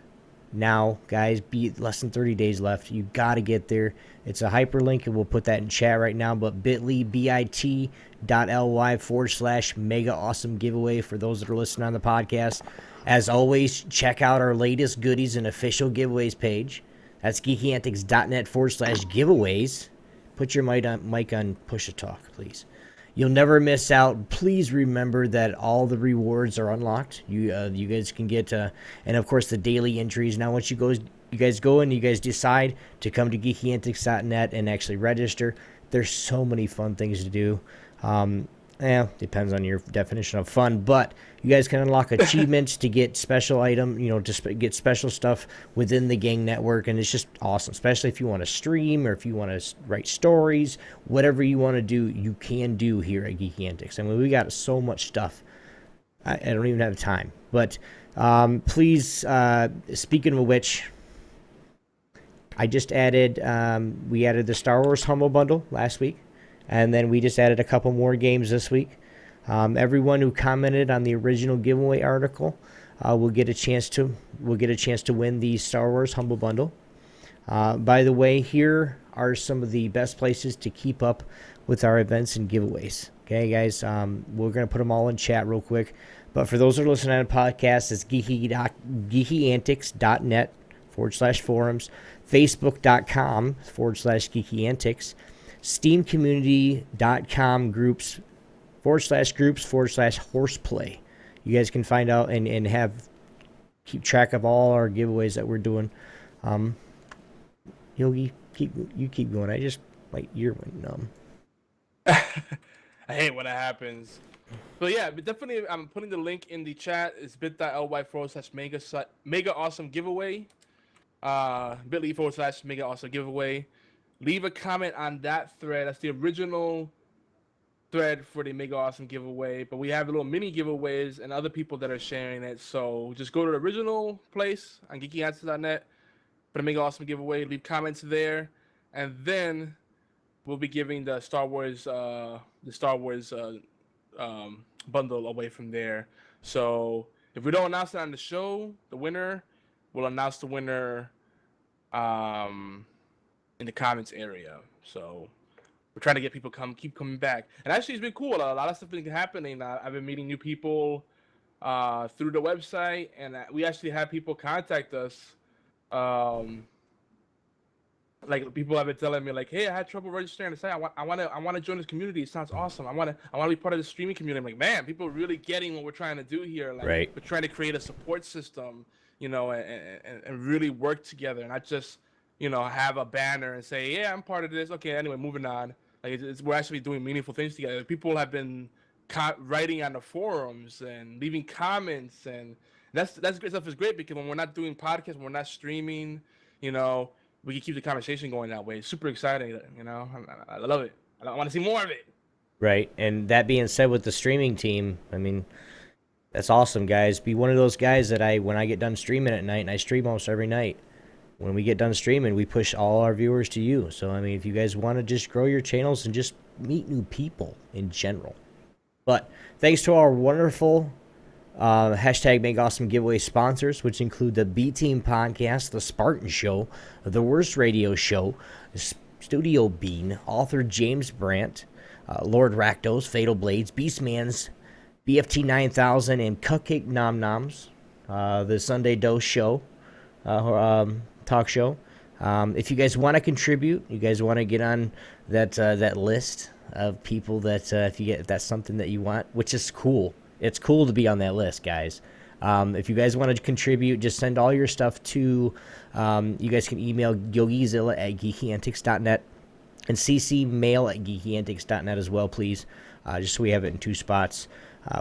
now, guys. Be less than 30 days left. You got to get there. It's a hyperlink, and we'll put that in chat right now. But bit.ly/mega awesome giveaway for those that are listening on the podcast. As always, check out our latest goodies and official giveaways page. That's geekyantics.net/giveaways. Put your mic on push to talk, please. You'll never miss out. Please remember that all the rewards are unlocked. You guys can get, and of course the daily entries. Now, once you guys go and you guys decide to come to geekyantics.net and actually register, there's so many fun things to do. Depends on your definition of fun, but you guys can unlock achievements to get special item, to get special stuff within the gang network, and it's just awesome, especially if you want to stream or if you want to write stories, whatever you want to do, you can do here at Geeky Antics. I mean, we got so much stuff. I don't even have time, but please, speaking of which, I just added, we added the Star Wars Humble Bundle last week. And then we just added a couple more games this week. Everyone who commented on the original giveaway article will get a chance to win the Star Wars Humble Bundle. By the way, here are some of the best places to keep up with our events and giveaways. Okay, guys, we're gonna put them all in chat real quick. But for those that are listening on the podcast, it's geekyantics.net/forums, facebook.com/geekyantics, steamcommunity.com groups/horseplay. You guys can find out and keep track of all our giveaways that we're doing. Yogi, keep going. My ear went numb. I hate when that happens. But yeah, but definitely I'm putting the link in the chat. It's bit.ly/mega awesome giveaway. bit.ly/mega awesome giveaway. Leave a comment on that thread. That's the original thread for the Mega Awesome giveaway. But we have little mini giveaways and other people that are sharing it. So just go to the original place on geekyantics.net for the Mega Awesome giveaway. Leave comments there. And then we'll be giving the Star Wars bundle away from there. So if we don't announce it on the show, the winner, we'll announce the winner in the comments area. So we're trying to get people keep coming back. And actually, it's been cool. A lot of stuff has been happening. I've been meeting new people through the website, and we actually have people contact us. Like people have been telling me, like, "Hey, I had trouble registering to say I want to join this community. It sounds awesome. I want to be part of the streaming community." I'm like, man, people are really getting what we're trying to do here. Like, right. We're trying to create a support system and really work together, and not just, have a banner and say, yeah, I'm part of this. Okay, anyway, moving on. Like we're actually doing meaningful things together. People have been writing on the forums and leaving comments, and that's great stuff. Is great because when we're not doing podcasts, when we're not streaming, we can keep the conversation going that way. It's super exciting, I love it. I want to see more of it. Right, and that being said, with the streaming team, I mean, that's awesome, guys. Be one of those guys that when I get done streaming at night, and I stream almost every night, when we get done streaming, we push all our viewers to you. So, I mean, if you guys want to just grow your channels and just meet new people in general. But thanks to our wonderful hashtag Make Awesome giveaway sponsors, which include the B Team Podcast, the Spartan Show, the Worst Radio Show, Studio Bean, author James Brandt, Lord Rakdos, Fatal Blades, Beastman's, BFT 9000, and Cupcake Nom Noms, the Sunday Dose Show, talk show. If you guys want to contribute, you guys want to get on that list of people that if that's something that you want, which is cool. It's cool to be on that list, guys. If you guys want to contribute, just send all your stuff to, you guys can email YogiZilla@geekyantics.net and ccmail@geekyantics.net as well, please, just so we have it in 2 spots.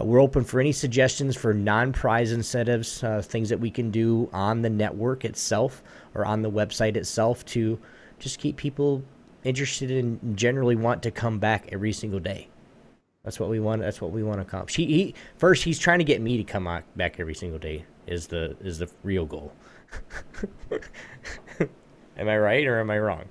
We're open for any suggestions for non-prize incentives, things that we can do on the network itself or on the website itself to just keep people interested and generally want to come back every single day. That's what we want. That's what we want to accomplish. First, he's trying to get me to come back every single day. Is the real goal? Am I right or am I wrong?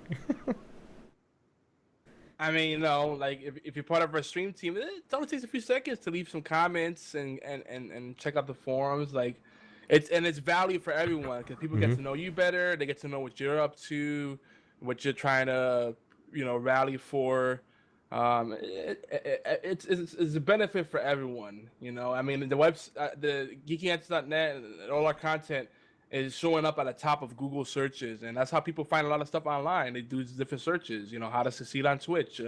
I mean, like if you're part of our stream team, it only takes a few seconds to leave some comments and check out the forums. Like, it's value for everyone because people get to know you better. They get to know what you're up to, what you're trying to, rally for. It's a benefit for everyone. I mean, the geekyantics.net and all our content is showing up at the top of Google searches, and that's how people find a lot of stuff online. They do different searches, how to succeed on Twitch,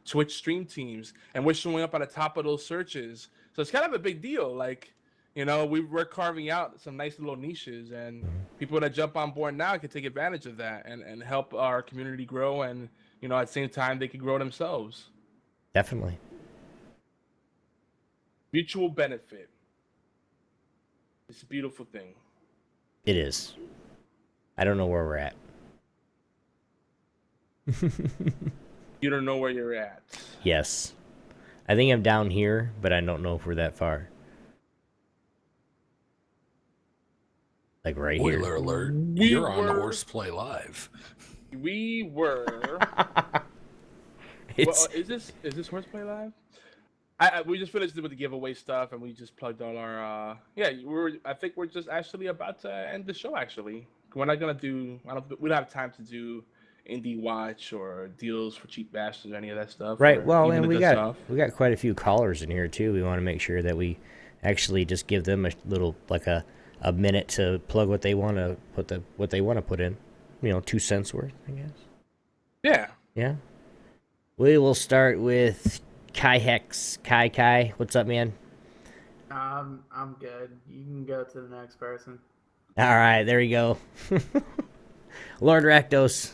Twitch stream teams, and we're showing up at the top of those searches. So it's kind of a big deal. Like, we're carving out some nice little niches, and people that jump on board now can take advantage of that and help our community grow, and at the same time they can grow themselves. Definitely. Mutual benefit. It's a beautiful thing. It is. I don't know where we're at. You don't know where you're at. Yes. I think I'm down here, but I don't know if we're that far. Like right here. Spoiler alert. You're on HorsePLAY Live. We were. It's... Well, is this HorsePLAY Live? We just finished with the giveaway stuff, and we just plugged all our. I think we're just actually about to end the show. Actually, we're not gonna do. We don't have time to do Indie Watch or deals for cheap bastards or any of that stuff. Right. Well, and we got quite a few callers in here too. We want to make sure that we actually just give them a little a minute to plug what they want to put in. 2 cents worth, I guess. Yeah. Yeah. We will start with Kai Hex. Kai, what's up, man? I'm good. You can go to the next person. All right, there you go. Lord Rakdos.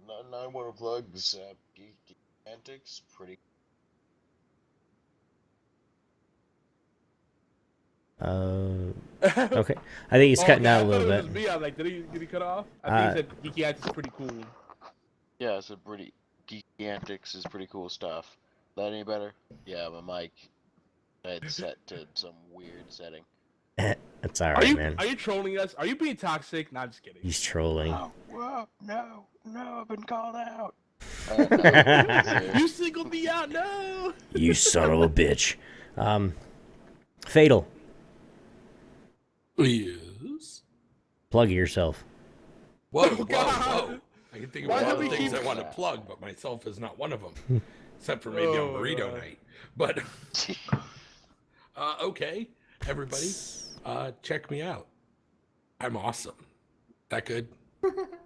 Nothing I want to plug except Geek Antics. Pretty. Okay. I think he's cutting out a little bit. Me. I was like, did he cut off? I think he said Geeky Antics is pretty cool. Yeah, it's a pretty Geeky Antics is pretty cool stuff. That any better? Yeah, my mic had set to some weird setting. That's all right, man. Are you trolling us? Are you being toxic? No, I'm just kidding. He's trolling. Oh, well, no, I've been called out. You singled me out, no! You son of a bitch. Fatal. Yes. Plug yourself. Whoa. I can think of a lot of things I want to plug, but myself is not one of them. Except for maybe on burrito night. But, okay, everybody, check me out. I'm awesome. That good?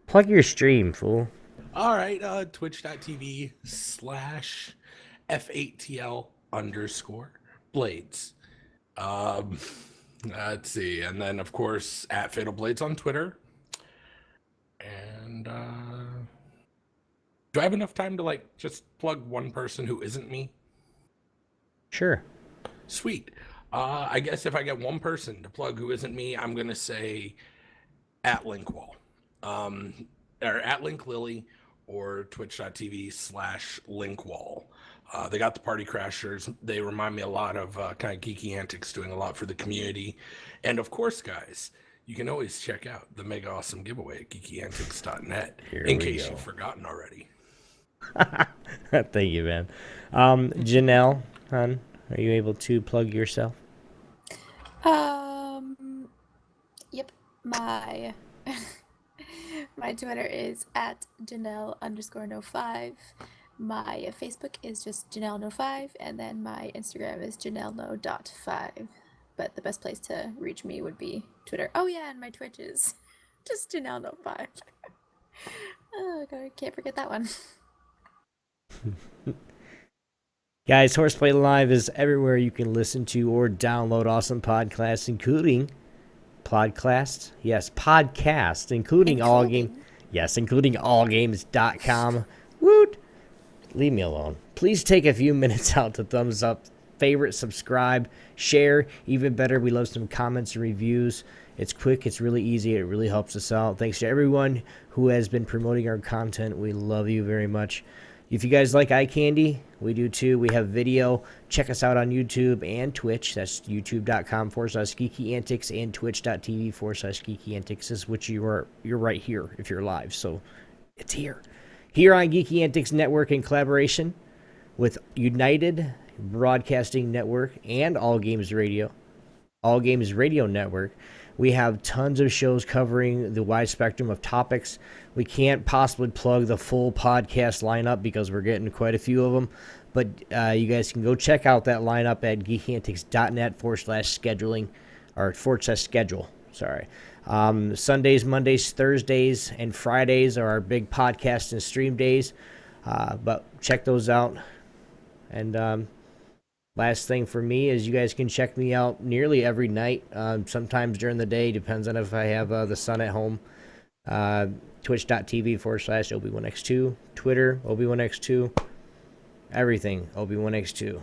Plug your stream, fool. All right, twitch.tv/F8TL_Blades. Let's see. And then, of course, at Fatal Blades on Twitter. And do I have enough time to, like, just plug one person who isn't me? Sure. Sweet. I guess if I get one person to plug who isn't me, I'm going to say at Linkwall. Or at Link Lily or twitch.tv/Linkwall. They got the Party Crashers. They remind me a lot of kind of Geeky Antics, doing a lot for the community. And of course, guys, you can always check out the mega awesome giveaway at geekyantics.net in case you've forgotten already. Thank you, man. Janelle, hon, are you able to plug yourself? Yep. My my Twitter is at Janelle_no5. My Facebook is just Janelle no5, and then my Instagram is JanelleNo.5. But the best place to reach me would be Twitter. Oh yeah, and my Twitch is just Janelle no5. Oh god, I can't forget that one. Guys, HorsePLAY Live is everywhere you can listen to or download awesome podcasts, including including allgames.com. Woot! Leave me alone. Please take a few minutes out to thumbs up, favorite, subscribe, share. Even better, we love some comments and reviews. It's quick, it's really easy, it really helps us out. Thanks to everyone who has been promoting our content. We love you very much. If you guys like eye candy, we do too. We have video. Check us out on YouTube and Twitch. That's youtube.com/Geeky Antics and twitch.tv/Geeky Antics, which you're right here if you're live. So it's here. Here on Geeky Antics Network in collaboration with United Broadcasting Network and All Games Radio Network. We have tons of shows covering the wide spectrum of topics. We can't possibly plug the full podcast lineup because we're getting quite a few of them. But you guys can go check out that lineup at geekyantics.net/scheduling or /schedule. Sorry. Sundays, Mondays, Thursdays, and Fridays are our big podcast and stream days. But check those out. And last thing for me is you guys can check me out nearly every night, sometimes during the day, depends on if I have the son at home. Twitch.tv/Obi1X2, Twitter, Obi1X2, everything, Obi1X2.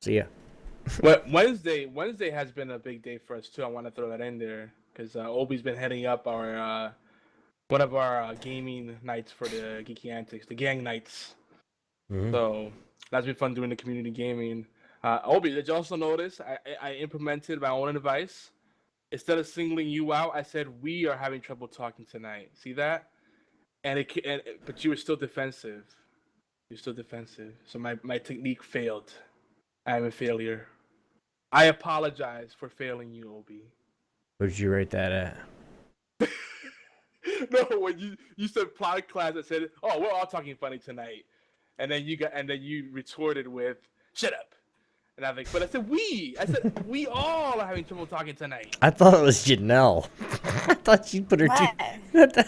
See ya. Well, Wednesday has been a big day for us too. I want to throw that in there because Obi's been heading up our one of our gaming nights for the Geeky Antics, the gang nights. Mm-hmm. So that's been fun doing the community gaming. Obi, did you also notice I implemented my own advice? Instead of singling you out, I said we are having trouble talking tonight. See that? But you were still defensive. You're still defensive. So my technique failed. I am a failure. I apologize for failing you, Obi. Where'd you write that at? No, when you said plot class, I said, "Oh, we're all talking funny tonight," and then you retorted with, "Shut up." And I was like, but I said we. I said we all are having trouble talking tonight. I thought it was Janelle. I thought she put her What?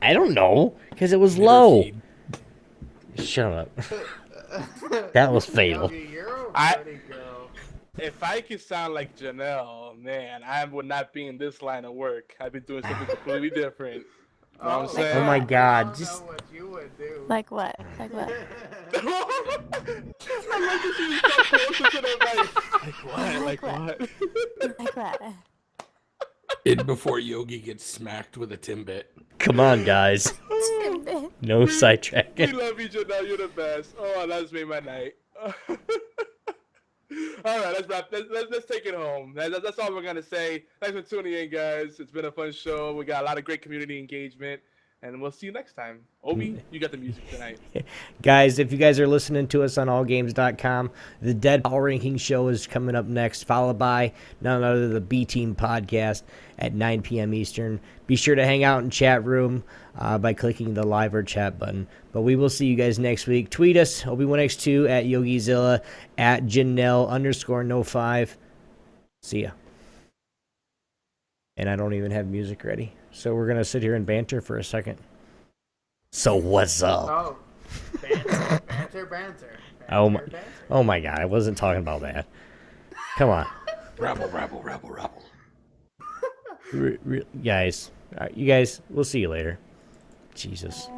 I don't know, because it was low. Shut up. That was fatal. You're a pretty girl. If I could sound like Janelle, man, I would not be in this line of work. I'd be doing something completely different. You know what I'm saying? Oh my God, I don't just- know what you would do. Like what? Like what? I like that she was so closer to the mic. Like what? Like what? And before Yogi gets smacked with a Timbit. Come on, guys. No We sidetracking. love you, Janelle. You're the best. Oh, that just made my night. All right, let's wrap. Let's take it home. That's all we're gonna say. Thanks for tuning in, guys. It's been a fun show. We got a lot of great community engagement, and we'll see you next time. Obi, you got the music tonight. Guys, if you guys are listening to us on allgames.com, the Dead Power Ranking Show is coming up next, followed by none other than the B Team podcast at 9 p.m. Eastern. Be sure to hang out in chat room by clicking the live or chat button. But we will see you guys next week. Tweet us, Obi1X2, at YogiZilla, at Janelle_no5. See ya. And I don't even have music ready. So we're going to sit here and banter for a second. So what's up? Oh, banter. Oh my God, I wasn't talking about that. Come on. Rebel, rebel, rebel, rebel. Guys, all right, you guys, we'll see you later. Jesus.